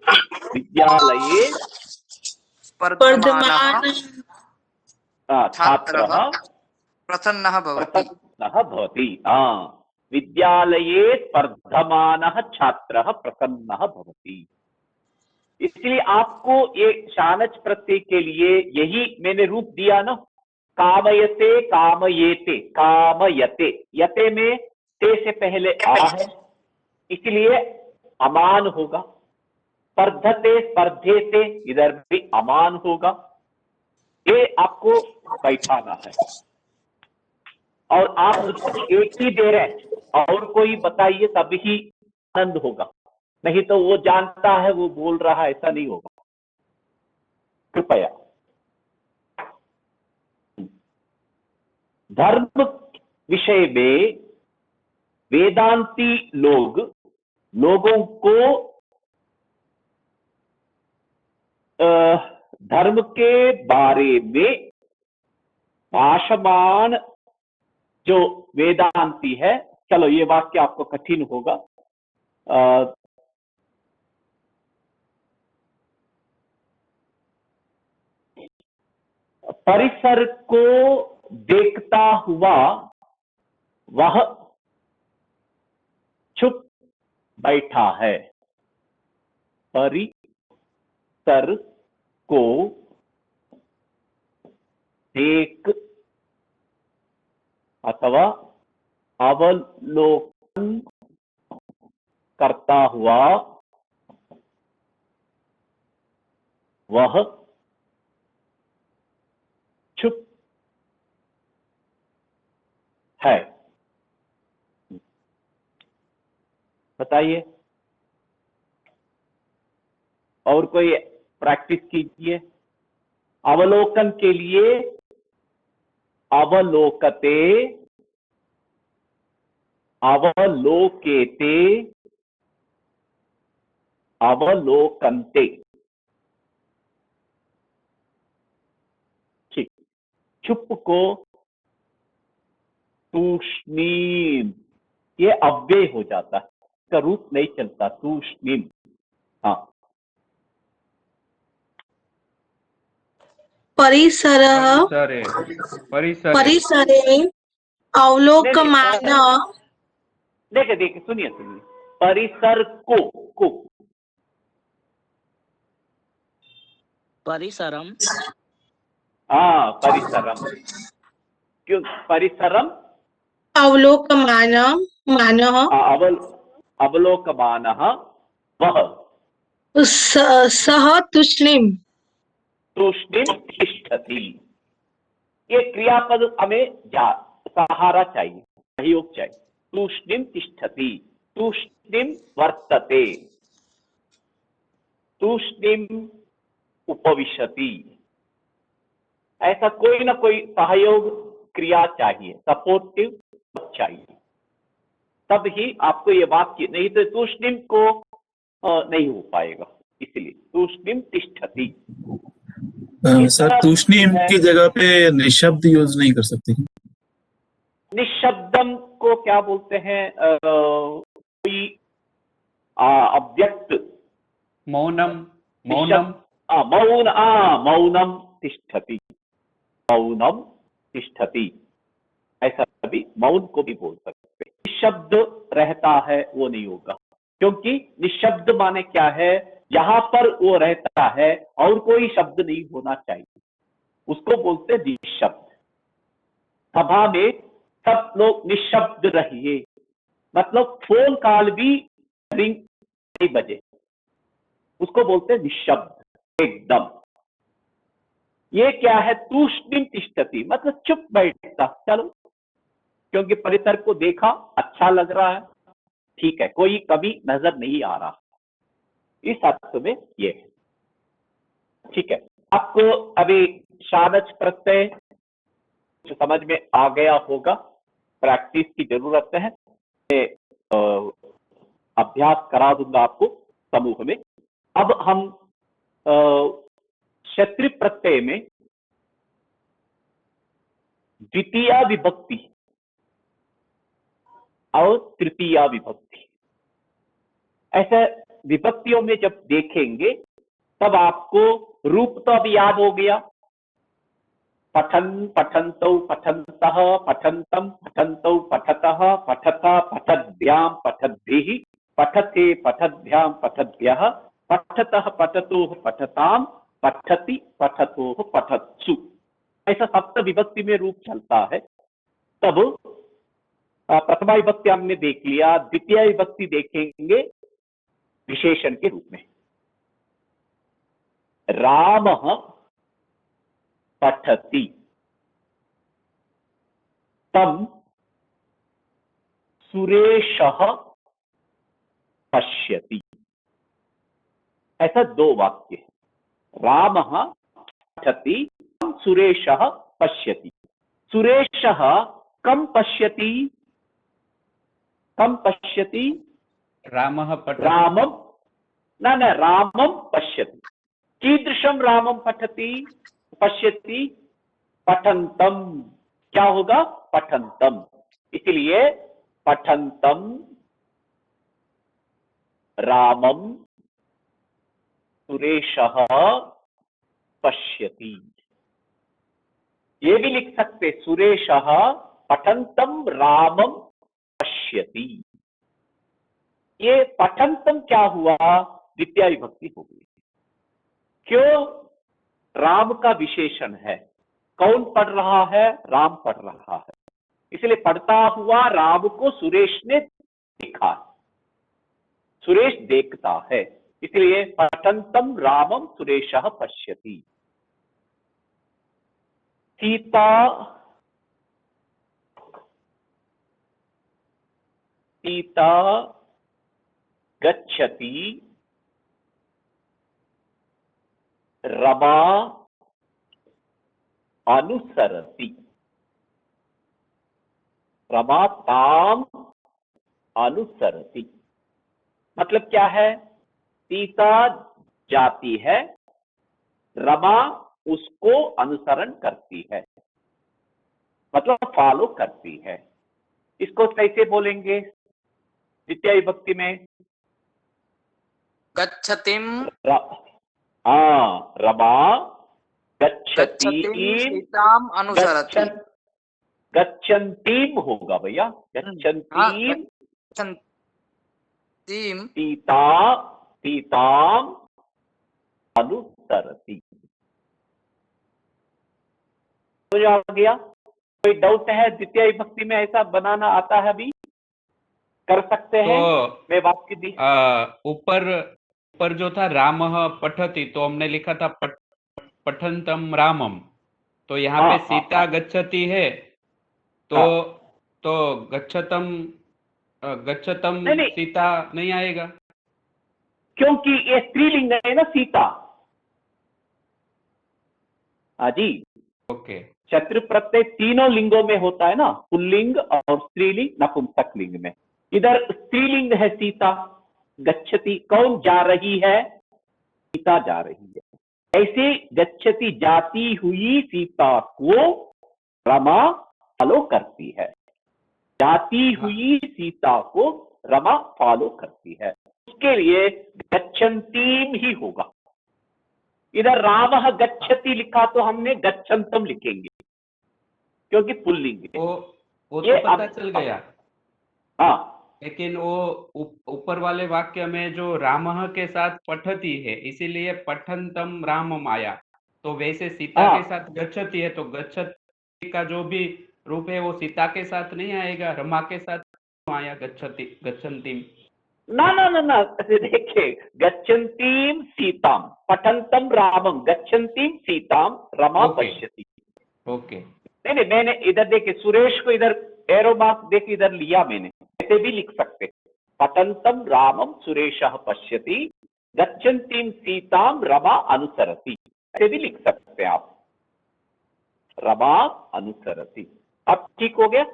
विद्यालये स्पर्धमानः छात्रः प्रसन्नः भवति। प्रसन्नः भवति। विद्यालये स्पर्धमानः छात्रः प्रसन्नः भवति। इसलिए आपको ये शानच प्रत्यय के लिए यही मैंने रूप दिया ना। कामयते, कामयेते, कामयते। यते में ते से पहले आ है, इसलिए अमान होगा। स्पर्धते, स्पर्धेते, इधर भी अमान होगा। ये आपको बैठाना है। और आप उसको एक ही दे रहे और कोई बताइए तभी आनंद होगा, नहीं तो वो जानता है वो बोल रहा है, ऐसा नहीं होगा। कृपया। धर्म विषय में वेदांती लोगों को धर्म के बारे में भाषमान जो वेदांती है, चलो ये वाक्य आपको कठिन होगा। परिसर को देखता हुआ वह चुप बैठा है। परिसर को देख अथवा अवलोकन करता हुआ वह चुप है। बताइए, और कोई प्रैक्टिस कीजिए। अवलोकन के लिए अवलोकते, अवलोकेते, अवलोकन्ते। ठीक। चुप को तूष्णीम, ये अव्यय हो जाता है, इसका रूप नहीं चलता, तूष्णीम। हाँ, परिसरः परिसरे परिसरे परिसरे अवलोकमान देखिए देखिए, सुनिए सुनिए। परिसर को परिसरम हाँ, परिसरम। क्यों परिसरम? अवलोकमान मानः अवलोकमानः वह सः तूष्णीम तूष्णीम तिष्ठति। ये क्रियापद हमें सहारा चाहिए, सहयोग चाहिए। तूष्णीम तिष्ठति, तूष्णीम वर्तते, तूष्णीम उपविशति। ऐसा कोई ना कोई सहयोग क्रिया चाहिए, सपोर्टिव चाहिए, तब ही आपको ये वाक्य, नहीं तो तूष्णीम को नहीं हो पाएगा। इसलिए तूष्णीम तिष्ठति। सर तूष्णीम की जगह पे निशब्द यूज नहीं कर सकते? निशब्दम को क्या बोलते हैं? कोई अव्यक्त, मौनम मौनम मौनम तिष्ठति, मौनम तिष्ठति। ऐसा भी मौन को भी बोल सकते। निशब्द रहता है वो नहीं होगा, क्योंकि निशब्द माने क्या है? यहां पर वो रहता है और कोई शब्द नहीं होना चाहिए, उसको बोलते निशब्द। सभा में सब लोग निशब्द रहिए, मतलब फोन कॉल भी रिंग नहीं बजे, उसको बोलते निशब्द एकदम। ये क्या है? तूष्णीम तिष्ठति, मतलब चुप बैठता। चलो, क्योंकि परिसर को देखा, अच्छा लग रहा है, ठीक है, कोई कभी नजर नहीं आ रहा, इस अर्थ में ये है। ठीक है, आपको अभी शानच प्रत्यय समझ में आ गया होगा। प्रैक्टिस की जरूरत है, अभ्यास करा दूंगा आपको समूह में। अब हम क्षत्रिय प्रत्यय में द्वितीया विभक्ति और तृतीया विभक्ति, ऐसे विभक्तियों में जब देखेंगे तब आपको रूप तो अब याद हो गया। पठन, पठन्तौ, पठन्तः, पठन्तं, पठन्तौ, पठतः, पठता, पठद्भ्यां, पठद्भिः, पठते, पठद्भ्यां, पठद्भ्यः, पठतः, पठतोः, पठतां, पठति, पठतोः, पठत्सु। ऐसा सप्त विभक्ति में रूप चलता है। तब प्रथमा विभक्ति हमने देख लिया, द्वितीय विभक्ति देखेंगे विशेषण के रूप में। रामः पठति, तं सुरेशः पश्यति। ऐसा दो वाक्य है। रामः पठति, तं सुरेशः पश्यति। सुरेशः कम पश्यति, कम पश्यति, रामः पठति रामम न रामम पश्यति। कीदृशम रामम पठति पश्यति? पठन्तम। क्या होगा? पठन्तम। इसलिए पठन्तम रामम सुरेशः पश्यति। ये भी लिख सकते, सुरेशः पठन्तम रामम पश्यति। ये पठंतम क्या हुआ, द्वितीय विभक्ति हो गई। क्यों? राम का विशेषण है। कौन पढ़ रहा है? राम पढ़ रहा है, इसलिए पढ़ता हुआ राम को सुरेश ने देखा, सुरेश देखता है, इसलिए पठंतम रामम सुरेशः पश्यति। सीता सीता गच्छति रमा अनुसरति। रमा ताम अनुसरति मतलब क्या है? सीता जाती है, रमा उसको अनुसरण करती है, मतलब फॉलो करती है। इसको कैसे बोलेंगे द्वितीय विभक्ति में? गच्छतिम रमा गच्छतिम सीताम अनुसरति। गच्छन्तीम होगा भैया, गच्छन्तीम गच्छन्तीम सीताम अनुसरति। समझ आ गया? कोई डाउट है? द्वितीय विभक्ति में ऐसा बनाना आता है? अभी कर सकते हैं? तो मैं वाक्य दी ऊपर जो था रामः पठति, तो हमने लिखा था पठंतम रामम, तो यहाँ पे सीता गच्छति है, तो गच्छतम नहीं। सीता नहीं आएगा, क्योंकि ये स्त्रीलिंग है ना, सीता। हाँ जी, ओके। शत्रु प्रत्यय तीनों लिंगों में होता है ना, पुल्लिंग और स्त्रीलिंग नपुंसक लिंग में। इधर स्त्रीलिंग है सीता, गच्छति कौन जा रही है? सीता जा रही है। ऐसे गच्छति जाती हुई सीता को रमा फॉलो करती है, जाती हुई सीता को रमा फॉलो करती है, उसके लिए गच्छन्तीम ही होगा। इधर रामः गच्छति लिखा तो हमने गच्छन्तम लिखेंगे क्योंकि पुल्लिंग है। वो तो पता चल गया। हाँ, लेकिन वो ऊपर वाले वाक्य में जो रामः के साथ पठती है, इसीलिए पठंतम रामम आया। तो वैसे सीता के साथ गच्छति है, तो गच्छति का जो भी रूप है वो सीता के साथ नहीं आएगा, रमा के साथ आया गच्छति गच्छन्तीम। ना देखिए, गच्छन्तीम सीताम पठंतम रामम गच्छन्तीम सीताम रमा पश्यति। ओके। नहीं, मैंने इधर देखिए, सुरेश को इधर एरो मार्क देख इधर लिया मैंने, ऐसे भी लिख सकते। पठंतम रामम सुरेशः पश्यति गच्छन्तीम सीताम रमा अनुसरति, ऐसे भी लिख सकते हैं आप, रमा अनुसरति। अब ठीक हो गया?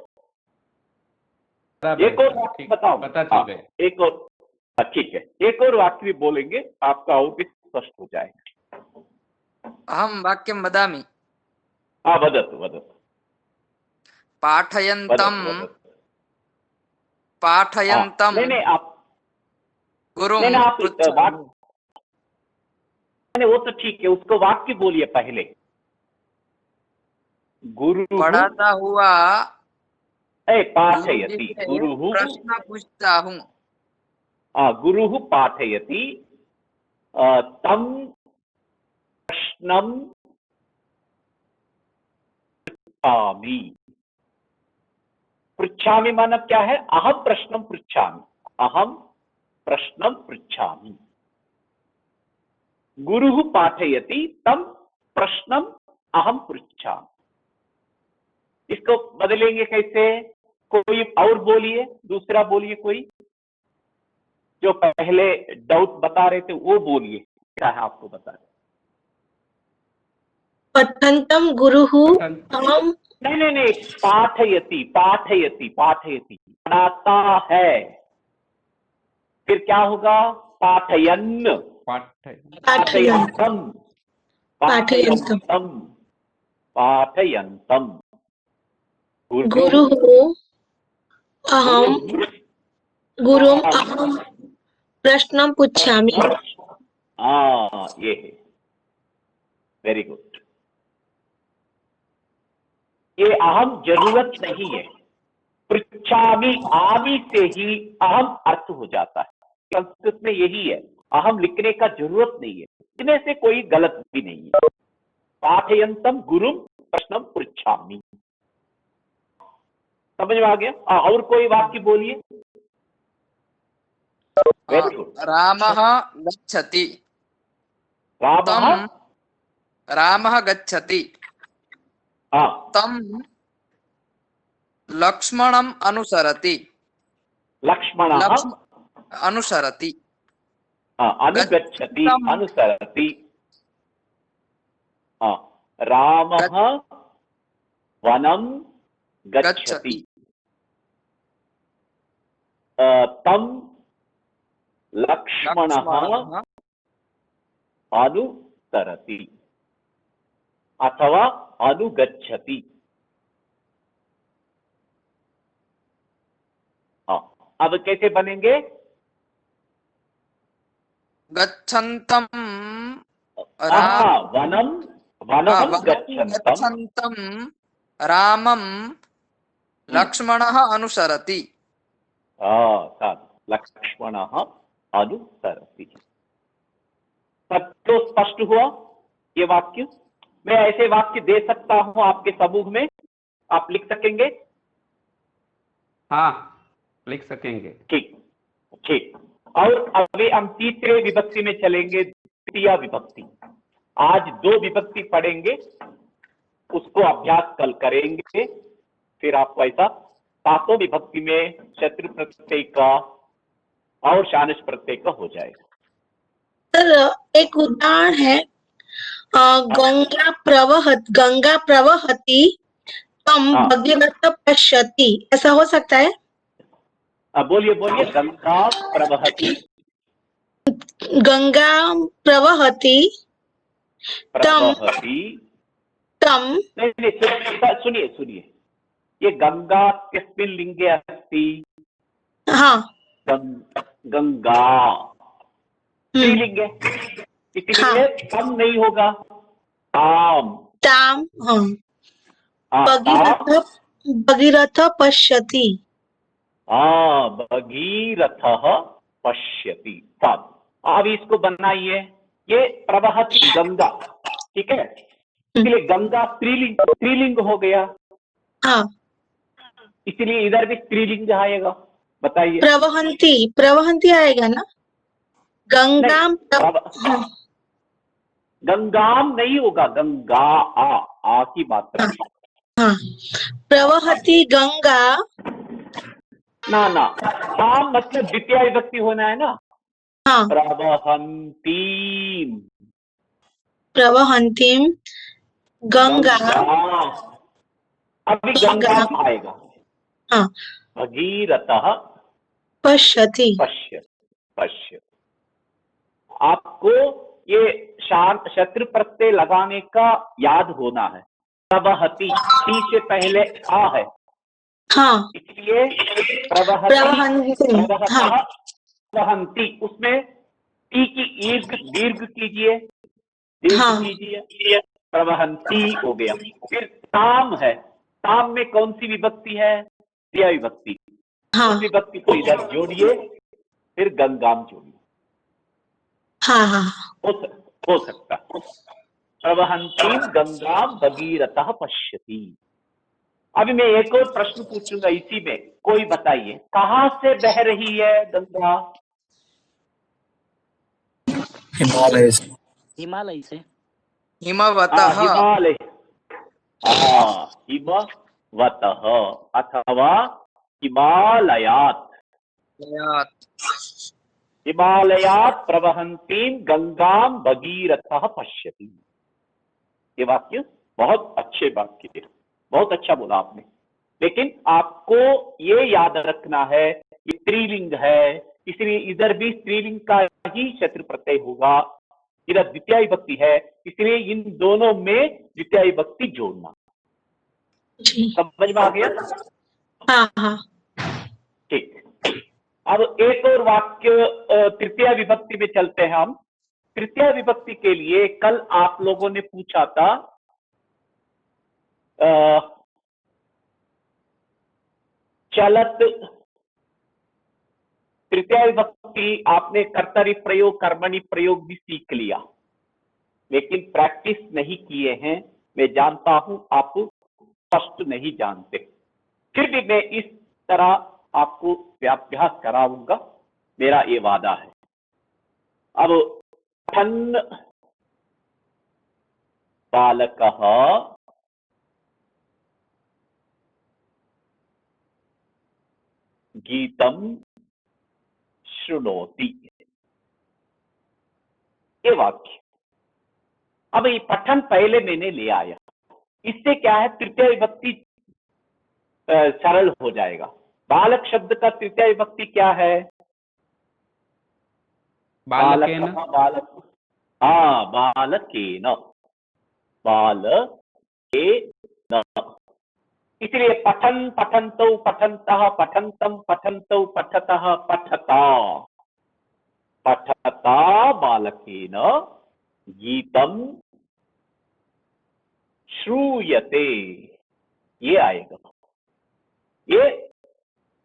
एक और वाक्य बताओ, पता चल गया। एक और, ठीक है, एक और वाक्य भी बोलेंगे, आपका और भी स्पष्ट हो जाएगा। अहम वाक्यं वदामि। वदतु वदतु। पाठयन्तम नहीं आप गुरुं वो तो ठीक है, उसको वाक्य बोलिए पहले। गुरु पढ़ाता हुआ पाठयति, गुरुः प्रश्न पूछता हूँ। गुरुः पाठयति तं प्रश्नं पृच्छामि। पृच्छामि मतलब क्या है? अहम प्रश्नं पृच्छामि, अहम प्रश्नं पृच्छामि। गुरुः पाठयति तं प्रश्नं अहम पृच्छामि। इसको बदलेंगे कैसे? कोई और बोलिए, दूसरा बोलिए, कोई जो पहले डाउट बता रहे थे वो बोलिए, क्या है आपको बता रहे? पठंतम गुरुः अहम। नहीं, पाठयति पाठयति पाठयति पढ़ाता है, फिर क्या होगा? पाठयन् पाठयन्तम पाठयन्तम पाठयन्तम। गुरुः अहम गुरुम् अहम प्रश्नं पृच्छामि। ये है, वेरी गुड। ये अहम जरूरत नहीं है, पृच्छामि, आमि से ही अहम अर्थ हो जाता है। संस्कृत में यही है, अहम लिखने का जरूरत नहीं है, लिखने से कोई गलत भी नहीं है। पाठयंतम गुरुम प्रश्नम पृच्छामि, समझ में आ गया? और कोई वाक्य बोलिए। Very good. रामः गच्छति। रामः, रामः गच्छति। हाँ, तं लक्ष्मणम् अनुसरति। लक्ष्मणः अनुसरति। अनुगच्छति, अनुसरति। रामः वनं गच्छति, तं लक्ष्मणः अनुसरति अथवा अनुगच्छति। अब कैसे बनेंगे? गच्छन्तं वनं वनं गच्छन्तं रामं लक्ष्मणः अनुसरति। लक्ष्मणः अनुसरति। सब तो स्पष्ट हुआ ये वाक्य? मैं ऐसे वाक्य दे सकता हूं आपके समूह में, आप लिख सकेंगे? हाँ, लिख सकेंगे। ठीक ठीक। और अभी हम तीसरे विभक्ति में चलेंगे, द्वितीय विभक्ति। आज 2 विभक्ति पढ़ेंगे, उसको अभ्यास कल करेंगे, फिर आपको ऐसा 7 विभक्ति में शत्रु प्रत्यय का और शानच प्रत्यय का हो जाएगा। सर एक उदाहरण है, गंगा प्रवहति तम भगीरथ पश्यति, ऐसा हो सकता है? बोलिए बोलिए। गंगा प्रवहति, गंगा प्रवहति तम तम। नहीं, सुनिए सुनिए, ये गंगा किस्मिन् लिंगे अस्ति? हाँ, गंगा स्त्रीलिंग है, इसलिए तम नहीं होगा, ताम। ताम, भगीरथ पश्यति। भगीरथ पश्यति। अब इसको बनाइए, ये प्रवहति गंगा, ठीक है, इसलिए गंगा स्त्रीलिंग हो गया। हाँ, इसलिए इधर भी स्त्रीलिंग आएगा। बताइए। प्रवहंती आएगा ना? गंगाम गंगाम नहीं होगा, गंगा आ की मात्रा। हाँ, प्रवहति गंगा। ना, ताम मतलब द्वितीय विभक्ति होना है ना। हाँ, प्रवहंतीम गंगा। अभी गंगा आएगा। हाँ, भगीरथः पश्यति। पश्य। आपको ये शत्रु प्रत्यय लगाने का याद होना है। प्रवहति, टी से पहले आ है। हाँ, इसलिए प्रवहंती, उसमें टी की दीर्घ कीजिए, कीजिए, प्रवहंती हो गया। फिर ताम है, ताम में कौन सी विभक्ति है? द्वितीय विभक्ति। हाँ, उस विभक्ति को इधर जोड़िए, फिर गंगाम जोड़िए। हाँ, हो सकता। प्रवहंती गंगाम भगीरथः पश्यति। अभी मैं एक और प्रश्न पूछूंगा इसी में, कोई बताइए कहां से बह रही है गंगा? हिमालय से। हिमालय से। हिमवतः। हिमालय, हिमवतः अथवा हिमालयात्। हिमालयात् प्रवहंतीं गंगाम भगीरथः पश्यति। ये वाक्य बहुत अच्छे वाक्य है, बहुत अच्छा बोला आपने। लेकिन आपको ये याद रखना है, ये स्त्रीलिंग है, इसलिए इधर भी स्त्रीलिंग का ही शत्रु प्रत्यय होगा। इधर द्वितीय विभक्ति है, इसलिए इन दोनों में द्वितीय विभक्ति जोड़ना। समझ में आ गया? हाँ। ठीक। अब एक और वाक्य तृतीय विभक्ति में चलते हैं हम। तृतीय विभक्ति के लिए कल आप लोगों ने पूछा था, चलत, तृतीय विभक्ति आपने कर्तरी प्रयोग कर्मणि प्रयोग भी सीख लिया, लेकिन प्रैक्टिस नहीं किए हैं। मैं जानता हूं आप स्पष्ट नहीं जानते, फिर भी मैं इस तरह आपको अभ्यास कराऊंगा, मेरा ये वादा है। अब पठन् बालकः गीतं शृणोति, ये वाक्य। अब ये पठन पहले मैंने ले आया, इससे क्या है, तृतीय विभक्ति सरल हो जाएगा। बालक शब्द का तृतीय विभक्ति क्या है? बालकेन। बालक, हाँ, बालकेन, बालकेन। इसलिए पठन पठन्तौ पठन्तः पठन्तं पठन्तौ पठतः पठता, पठता बालकेन गीतं श्रूयते, ये आएगा, ये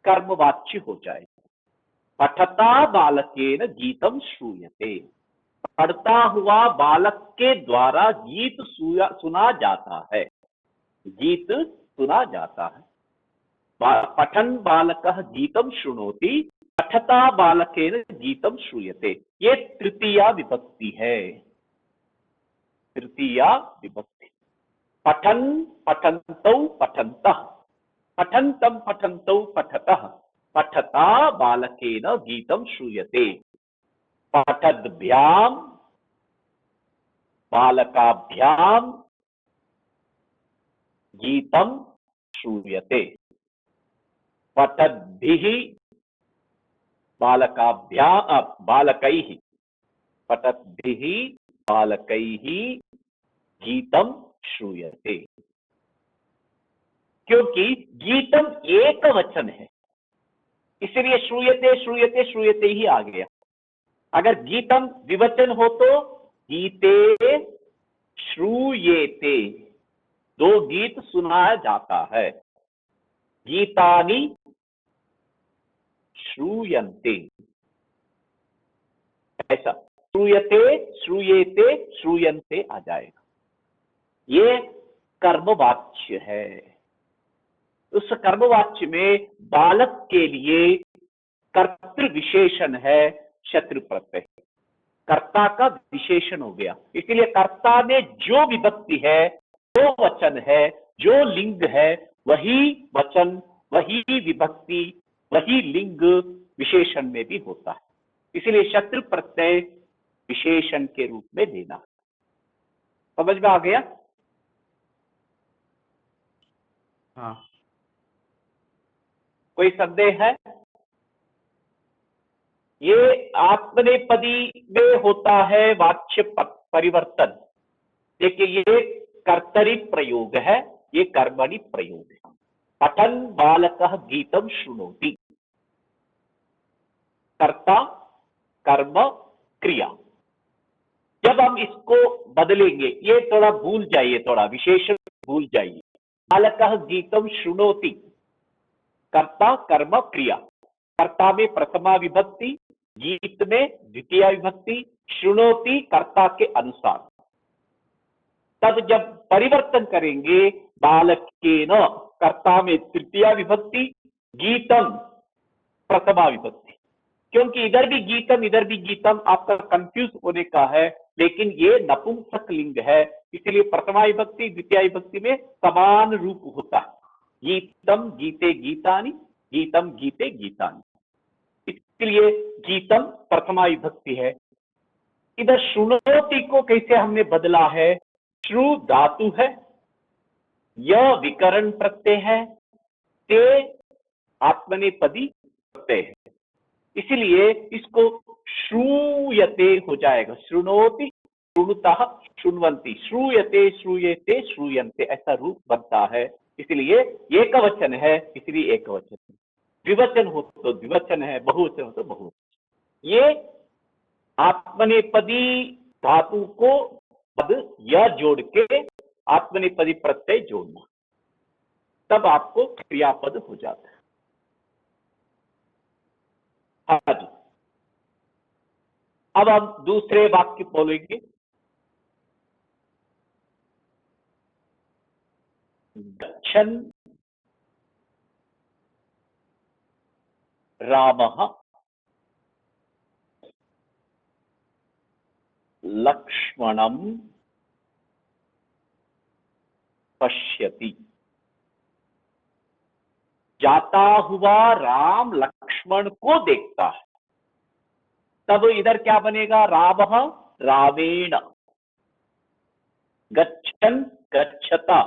कर्मवाच्य हो जाएगा। पठता बालकेन गीतं श्रूयते, पढ़ता हुआ बालक के द्वारा गीत सुना जाता है, गीत सुना जाता है। पठन बालकः गीतं शृणोति, पठता बालकेन गीतं श्रूयते, ये तृतीया विभक्ति है, तृतीया विभक्ति। पठन पठन्तौ पठन्तः, पठन्तं पठन्तौ पठतः, पठता बालकेन गीतं श्रूयते, पठद्भ्यां बालकाभ्यां गीतं श्रूयते, पठद्भिः बालकैः, पठद्भिः बालकैः गीतं श्रूयते। क्योंकि गीतम एक वचन है, इसलिए श्रूयते श्रूयते श्रूयते ही आ गया। अगर गीतम द्विवचन हो तो गीते श्रूयेते, दो गीत सुनाया जाता है। गीतानि श्रूयन्ते, ऐसा श्रूयते श्रूयेते श्रूयन्ते आ जाएगा। ये कर्मवाच्य है। उस कर्मवाच्य में बालक के लिए कर्तृ विशेषण है शत्रु प्रत्यय, कर्ता का विशेषण हो गया। इसलिए कर्ता में जो विभक्ति है, जो वचन है, जो लिंग है, वही वचन, वही विभक्ति, वही लिंग विशेषण में भी होता है। इसलिए शत्रु प्रत्यय विशेषण के रूप में लेना। समझ में आ गया? हाँ। कोई संदेह है? ये आत्मनेपदी में होता है वाच्य परिवर्तन, देखिए ये कर्तरी प्रयोग है, ये कर्मणि प्रयोग है। पठन बालकः गीतं शृणोति, कर्ता कर्म क्रिया। जब हम इसको बदलेंगे, ये थोड़ा भूल जाइए, थोड़ा विशेषण भूल जाइए। बालकः गीतं शृणोति, कर्ता कर्म क्रिया, कर्ता में प्रथमा विभक्ति, गीत में द्वितीय विभक्ति, शृणोति कर्ता के अनुसार। तब जब परिवर्तन करेंगे, बालकेन कर्ता में तृतीय विभक्ति, गीतम प्रथमा विभक्ति। क्योंकि इधर भी गीतम इधर भी गीतम, आपका कंफ्यूज होने का है, लेकिन ये नपुंसक लिंग है, इसलिए प्रथमा विभक्ति द्वितीय विभक्ति में समान रूप होता है। गीतम गीते गीतानि, गीतम गीते गीतानि, इसलिए गीतम प्रथमा विभक्ति है। इधर शृणोति को कैसे हमने बदला है? श्रु धातु है, य विकरण प्रत्यय है, ते आत्मनेपदी प्रत्यय है, इसलिए इसको श्रूयते हो जाएगा। शृणोति शृणुतः शृण्वन्ति, श्रूयते श्रूयेते श्रूयन्ते, ऐसा रूप बनता है। इसलिए एक वचन है, इसलिए एक वचन है। द्विवचन हो तो द्विवचन है, बहुवचन हो तो बहुवचन। ये आत्मनेपदी धातु को पद या जोड़ के आत्मनेपदी प्रत्यय जोड़ना, तब आपको क्रियापद हो जाता है। हाँ जी। अब हम दूसरे वाक्य बोलेंगे। गच्छन् रामः लक्ष्मणं पश्यति। जाता हुआ राम लक्ष्मण को देखता है। तब इधर क्या बनेगा? रामः रामेण, गच्छन् गच्छता,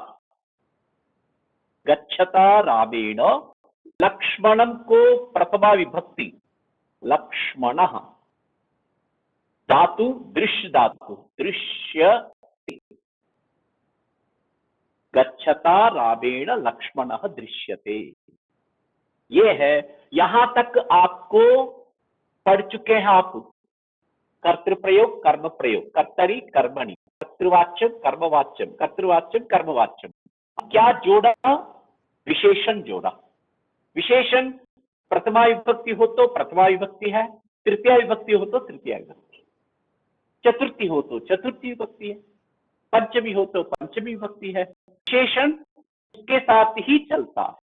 गच्छता रामेण, लक्ष्मणं को प्रथमा विभक्ति लक्ष्मणः, धातु दृश्य धातु, दृश्य, गच्छता रामेण लक्ष्मणः दृश्यते। ये है, यहां तक आपको पढ़ चुके हैं आप। कर्तृ प्रयोग, कर्म प्रयोग, कर्तरी कर्मणि, कर्तृवाच्यम कर्मवाच्यम, कर्तृवाच्यम कर्मवाच्यम। क्या जोड़ा? विशेषण जोड़ा। विशेषण प्रथमा विभक्ति हो तो प्रथमा विभक्ति है, तृतीया विभक्ति हो तो तृतीया विभक्ति, चतुर्थी हो तो चतुर्थी विभक्ति है, पंचमी हो तो पंचमी विभक्ति है। विशेषण उसके साथ ही चलता है।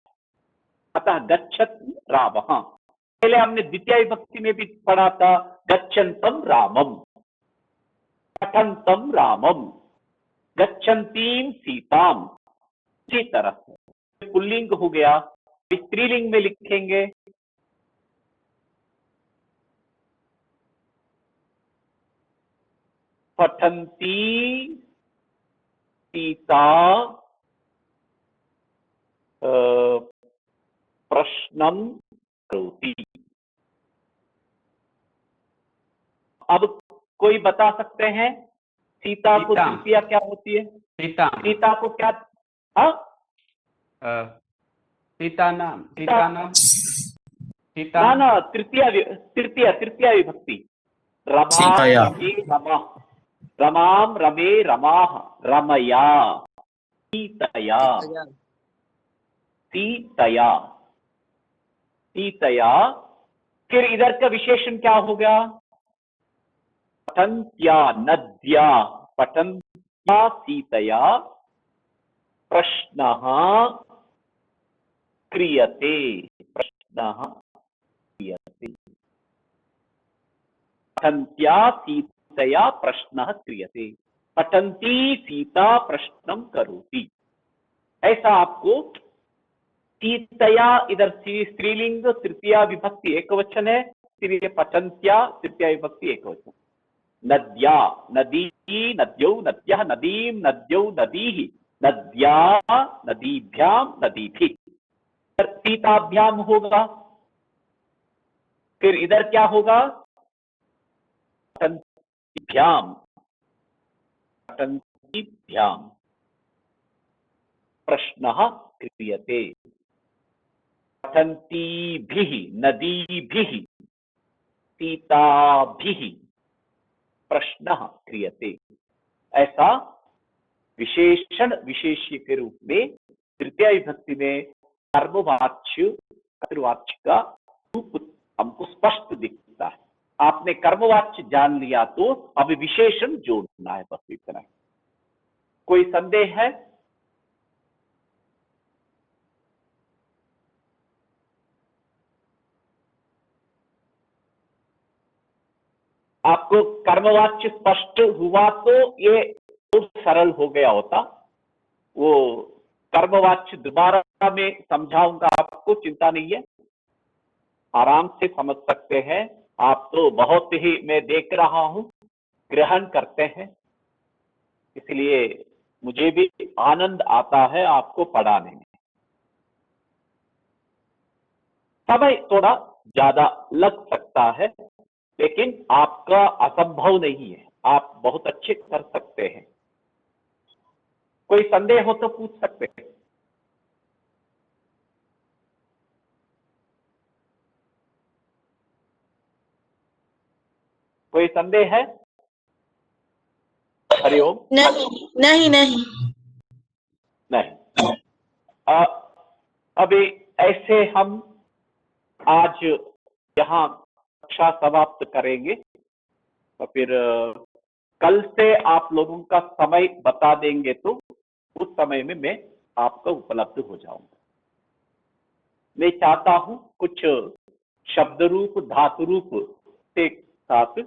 अतः गच्छत रामः, पहले हमने द्वितीय विभक्ति में भी पढ़ा था, गच्छन्तम रामम, पठन्तम रामम, गच्छन्तीम सीताम। इसी तरह पुल्लिंग हो गया, स्त्रीलिंग में लिखेंगे पठन्ती सीता प्रश्नम करोति। अब कोई बता सकते हैं सीता को तृतीया क्या होती है? सीता को क्या? सीता नाम ना तृतीया विभक्ति रमाम रमे रमाः रमया सीतया सीतया सीतया। फिर इधर का विशेषण क्या हो गया? पठन्त्या नद्या, पठन्त्या सीतया प्रश्नः क्रियते, प्रश्नः क्रियते, पठन्त्या सीतया प्रश्नः क्रियते, पठन्ती सीता प्रश्नं करोति। ऐसा आपको सीतया, इधर स्त्रीलिंग, तृतीया विभक्ति एकवचन है, इसलिए पठन्त्या तृतीया विभक्ति एकवचन। नद्या नदी, नद्यौ नद्यः, नदीं नद्यौ नदीः, नद्या नदीभ्यां नदीभिः। सीताभ्याम होगा। फिर इधर क्या होगा? पठन्तीभ्याम, पठन्तीभ्यां प्रश्नः क्रियते, पठन्तीभिः नदीभिः सीताभिः प्रश्नः क्रियते। ऐसा विशेषण विशेष्य के रूप में तृतीया विभक्ति में कर्मवाच्य कर्तृवाच्य का रूप हमको स्पष्ट दिखता है। आपने कर्मवाच्य जान लिया तो अब विशेषण जोड़ना है, बस इतना। कोई संदेह है? आपको कर्मवाच्य स्पष्ट हुआ तो ये बहुत सरल हो गया होता। वो कर्मवाच्य दोबारा में समझाऊंगा आपको, चिंता नहीं है, आराम से समझ सकते हैं आप। तो बहुत ही मैं देख रहा हूं ग्रहण करते हैं, इसलिए मुझे भी आनंद आता है आपको पढ़ाने में। समय थोड़ा ज्यादा लग सकता है, लेकिन आपका असंभव नहीं है, आप बहुत अच्छे कर सकते हैं। कोई संदेह हो तो पूछ सकते हैं। कोई संदेह है? हरिओम। नहीं। अभी ऐसे हम आज यहाँ कक्षा समाप्त करेंगे तो फिर कल से आप लोगों का समय बता देंगे तो उस समय में मैं आपका उपलब्ध हो जाऊंगा। मैं चाहता हूं कुछ शब्द रूप धातु रूप के साथ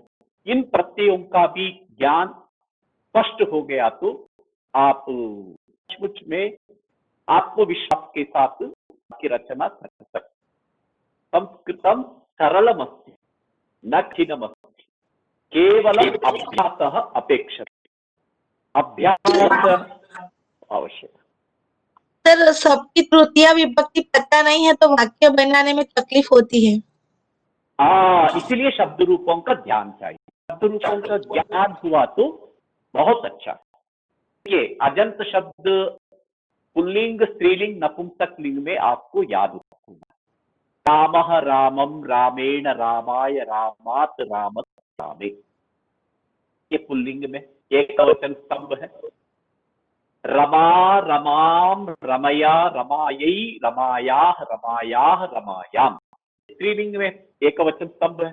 इन प्रत्ययों का भी ज्ञान स्पष्ट हो गया तो आप कुछ में आत्मविश्वास के साथ की रचना कर सकते। संस्कृतम सरलमस्ति न कठिनमस्ति केवलम अभ्यासः अपेक्षते। अभ्यास आवश्यक। सर सबकी तृतीया विभक्ति पता नहीं है तो वाक्य बनाने में तकलीफ होती है। इसीलिए शब्द रूपों का ध्यान चाहिए। शब्द रूपों का ज्ञान हुआ तो बहुत अच्छा। ये अजंत शब्द पुल्लिंग स्त्रीलिंग नपुंसक लिंग में आपको याद रखूंगा। रामः रामम रामेण रामाय रामात रामत रामे, ये पुल्लिंग में एक वचन स्तंभ है। रमा रमाम रमया रमायै रमायाः रमायाः रमायाम, स्त्रीलिंग में एक वचन स्तंभ है।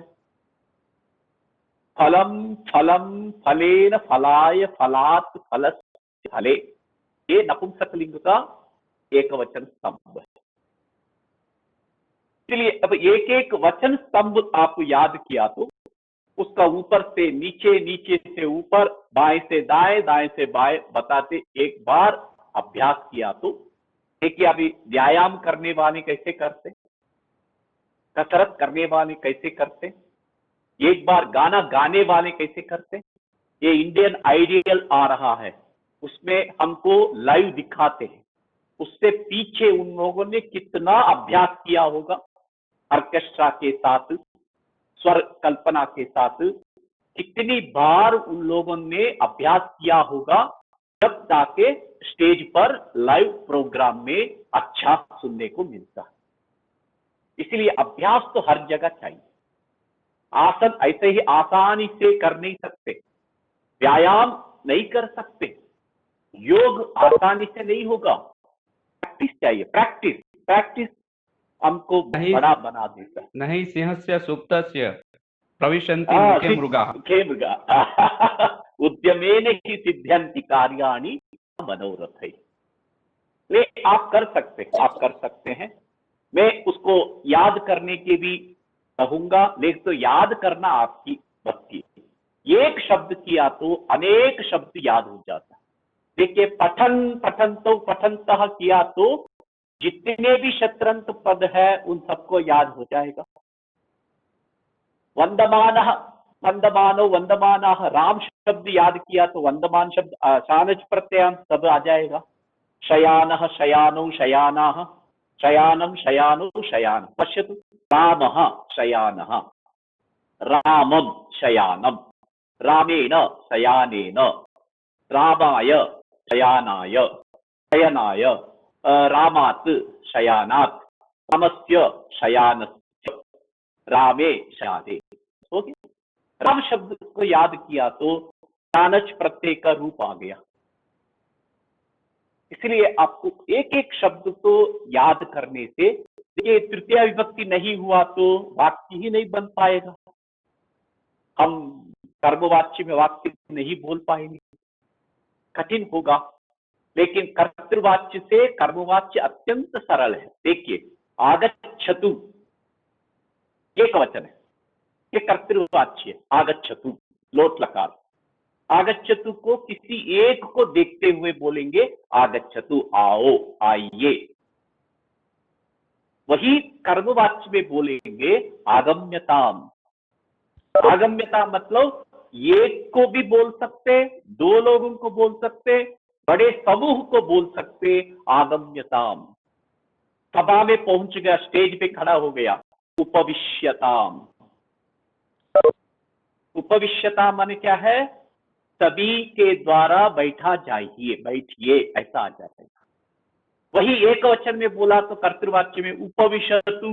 फलम फलम फलेन फलाय फलात् फलस्य फले, ये नपुंसक लिंग का एक वचन स्तंभ है। इसलिए अब एक एक वचन स्तंभ आप याद किया तो उसका ऊपर से नीचे, नीचे से ऊपर, बाएं से दाएं, दाएं से बाएं बताते एक बार अभ्यास किया तो देखिए अभी व्यायाम करने वाले कैसे करते, कसरत करने वाले कैसे करते, एक बार गाना गाने वाले कैसे करते। ये इंडियन आइडियल आ रहा है उसमें हमको लाइव दिखाते हैं, उससे पीछे उन लोगों ने कितना अभ्यास किया होगा, ऑर्केस्ट्रा के साथ, स्वर कल्पना के साथ कितनी बार उन लोगों ने अभ्यास किया होगा, जब जाके स्टेज पर लाइव प्रोग्राम में अच्छा सुनने को मिलता है। इसलिए अभ्यास तो हर जगह चाहिए। आसन ऐसे ही आसानी से कर नहीं सकते, व्यायाम नहीं कर सकते, योग आसानी से नहीं होगा, प्रैक्टिस चाहिए। प्रैक्टिस प्रैक्टिस हमको बड़ा बना देता है। नहीं सिंहस्य सुप्तस्य प्रविशन्ति मुखे मृगाः। उद्यमेन ही सिद्ध्यन्ति कार्याणि मनोरथैः। आप कर सकते हैं। मैं उसको याद करने के भी कहूंगा, लेकिन तो याद करना आपकी बस की। एक शब्द किया तो अनेक शब्द याद हो जाता है। देखिए पठन पठंतो पठंतः किया तो जितने भी शत्रंत पद है उन सबको याद हो जाएगा। वंदमानः वंदमानो वंदमानाः, राम शब्द याद किया तो वंदमान शब्द शानच प्रत्ययांत सब आ जाएगा। शयानः शयानो शयानाः, शयानं शयानो शयान। पश्यतु, रामः शयानः, रामं शयानं, रामेण शयानेन, रामाय शयानाय शयनाय, रामात् शयानात्, रामस्य शयानस्य, रामे शयाने। ओके, राम शब्द को याद किया तो शानच प्रत्यय का रूप आ गया। इसलिए आपको एक एक शब्द को याद करने से, देखिए तृतीया विभक्ति नहीं हुआ तो वाक्य ही नहीं बन पाएगा, हम कर्मवाच्य में वाक्य नहीं बोल पाएंगे, कठिन होगा। लेकिन कर्तृवाच्य से कर्मवाच्य अत्यंत सरल है। देखिए आगच्छतु एक वचन है, ये कर्तृवाच्य आगच्छतु लोट लकार। आगच्छतु को किसी एक को देखते हुए बोलेंगे आगच्छतु, आओ आइए। वही कर्मवाच्य में बोलेंगे आगम्यताम। आगम्यता मतलब एक को भी बोल सकते, दो लोगों को बोल सकते, बड़े समूह को बोल सकते। आगम्यताम, सभा में पहुंच गया, स्टेज पे खड़ा हो गया। उपविश्यताम, उपविश्यता माने क्या है, सभी के द्वारा बैठा जाइए, बैठिए, ऐसा आ जाएगा। वही एक वचन में बोला तो कर्तृवाच्य में उपविशतु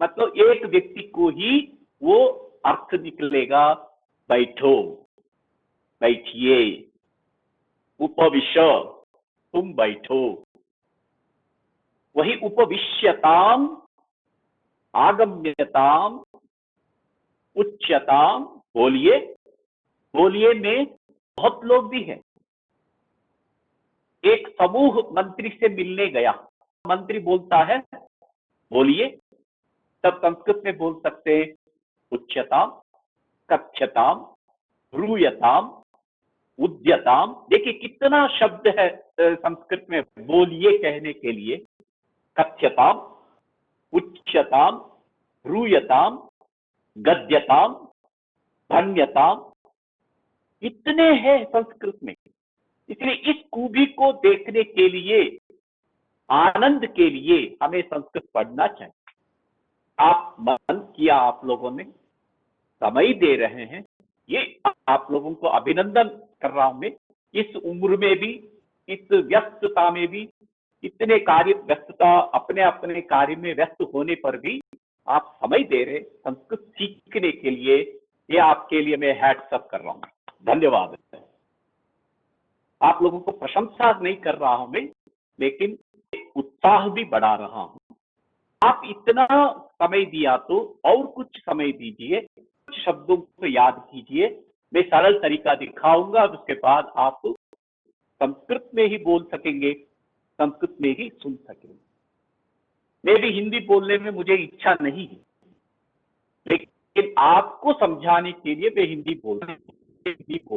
मतलब एक व्यक्ति को ही वो अर्थ निकलेगा, बैठो, बैठिए, उपविश, तुम बैठो। वही उपविश्यताम, आगम्यताम, उच्यताम, बोलिए, बोलिए में बहुत लोग भी हैं। एक समूह मंत्री से मिलने गया, मंत्री बोलता है बोलिए, तब संस्कृत में बोल सकते हैं उच्यताम, कथ्यताम, ब्रूयताम, उद्यताम। देखिए कितना शब्द है संस्कृत में बोलिए कहने के लिए। कथ्यताम, उच्यताम, ब्रूयताम, गद्यताम, धन्यताम, इतने हैं संस्कृत में। इसलिए इस खूबी को देखने के लिए, आनंद के लिए हमें संस्कृत पढ़ना चाहिए। आप मन किया, आप लोगों ने समय दे रहे हैं, ये आप लोगों को अभिनंदन कर रहा हूं मैं। इस उम्र में भी, इस व्यस्तता में भी, इतने कार्य व्यस्तता, अपने अपने कार्य में व्यस्त होने पर भी आप समय दे रहे संस्कृत सीखने के लिए, ये आपके लिए मैं हैट्स अप कर रहा हूं, धन्यवाद। आप लोगों को प्रशंसा नहीं कर रहा हूं मैं, लेकिन उत्साह भी बढ़ा रहा हूं। आप इतना समय दिया तो और कुछ समय दीजिए, कुछ शब्दों को याद कीजिए। मैं सरल तरीका दिखाऊंगा, उसके बाद आप संस्कृत में ही बोल सकेंगे, संस्कृत में ही सुन सकेंगे। मैं भी हिंदी बोलने में मुझे इच्छा नहीं है, लेकिन आपको समझाने के लिए मैं हिंदी बोल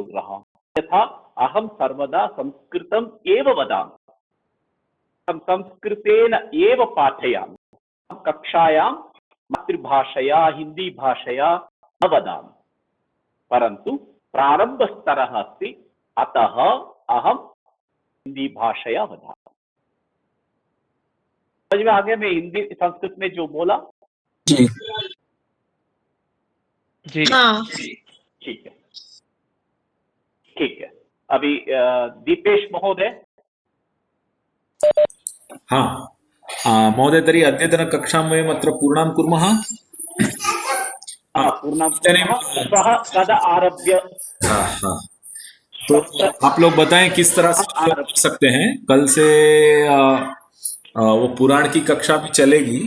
रहा हूं। यथा अहम सर्वदा संस्कृतम एव वदामि, संस्कृतेन एव पाठयामि, कक्षायां मातृभाषया हिंदी भाषया न वदामि, परंतु प्रारंभ स्तरः अस्ति, अतः अहम हिंदी भाषया वदामि। समझ में आ गया मैं हिंदी संस्कृत में जो बोला? जी जी हाँ। ठीक है, ठीक है। अभी दीपेश महोदय। महोदय तर्हि अद्यतनकक्षां वयम् अत्र पूर्णां कुर्मः। पूर्णां कुर्मः। श्वः कदा आरभ्य? तो आप लोग बताएं किस तरह से कर सकते हैं। कल से वो पुराण की कक्षा भी चलेगी,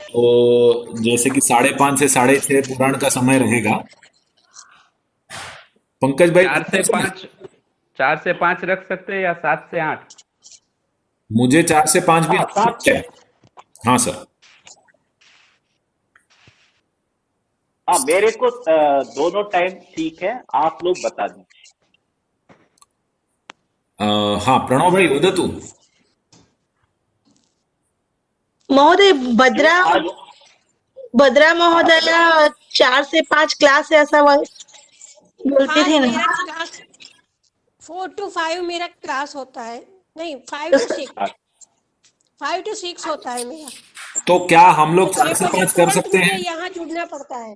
तो जैसे कि 5:30 से 6:30 पुराण का समय रहेगा। पंकज भाई 4 से 5 रख सकते हैं या 7 से 8? मुझे 4 से 5 भी अच्छा है। हाँ सर। हाँ, मेरे को दोनों टाइम ठीक है, आप लोग बता दीजिए। हाँ प्रणव भाई वदतु। महोदय, भद्रा महोदय 4 से 5 क्लास है, ऐसा बोलते थे ना। मेरा क्लास 4 to 5 मेरा क्लास होता है, नहीं 5 to 6 होता है मेरा। तो क्या हम लोग 4 से 5 कर सकते हैं? यहाँ जुड़ना पड़ता है।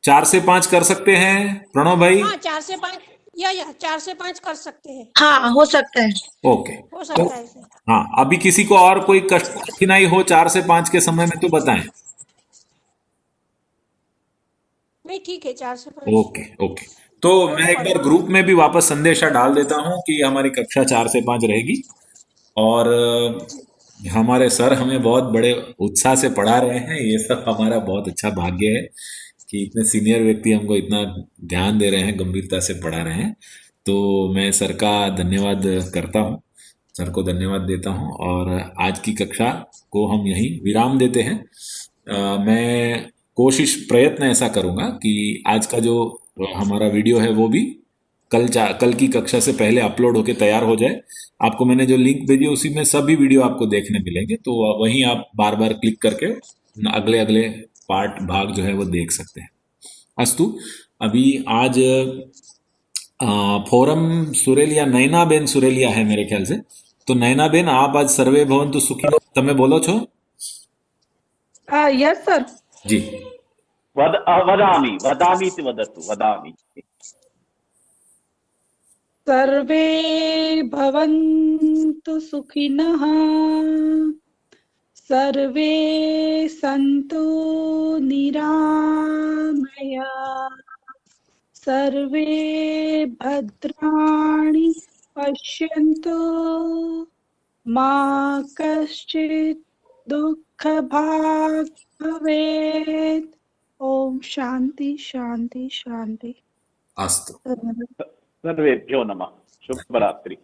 4 से 5 कर सकते हैं प्रणव भाई? हाँ 4 से 5 या 4 से 5 कर सकते हैं। हाँ हो सकता है। ओके, हो सकता है सर। हाँ अभी किसी को और कोई कठिनाई हो 4 से 5 के समय में तो बताएं। नहीं ठीक है, 4 से 5। ओके ओके, तो मैं एक बार ग्रुप में भी वापस संदेशा डाल देता हूं कि हमारी कक्षा 4 से 5 रहेगी। और हमारे सर हमें बहुत बड़े उत्साह से पढ़ा रहे हैं, ये सब हमारा बहुत अच्छा भाग्य है कि इतने सीनियर व्यक्ति हमको इतना ध्यान दे रहे हैं, गंभीरता से पढ़ा रहे हैं। तो मैं सर का धन्यवाद करता हूँ, सर को धन्यवाद देता हूँ। और आज की कक्षा को हम यहीं विराम देते हैं। मैं प्रयत्न ऐसा करूँगा कि आज का जो हमारा वीडियो है वो भी कल की कक्षा से पहले अपलोड होके तैयार हो जाए। आपको मैंने जो लिंक भेजी उसी में सभी वीडियो आपको देखने मिलेंगे, तो वहीं आप बार बार क्लिक करके अगले पार्ट भाग जो है वो देख सकते हैं। अस्तु, अभी आज फोरम सुरेलिया नैना बेन सुरेलिया है मेरे ख्याल से। तो नैना बेन, आप आज सर्वे भवन्तु सुखिनो तमे बोलो छो? यस सर जी। वदामि वदामि इति वदतु। वदामि। सर्वे भवन्तु सुखिनः, सर्वे सन्तु निरामया, सर्वे भद्राणि पश्यन्तु, मा कश्चित् दुःखभाग् भवेत्। ओम शांति शांति शांति। अस्तु। धन्यवाद। सर्वेभ्यो नमः। शुभरात्रि।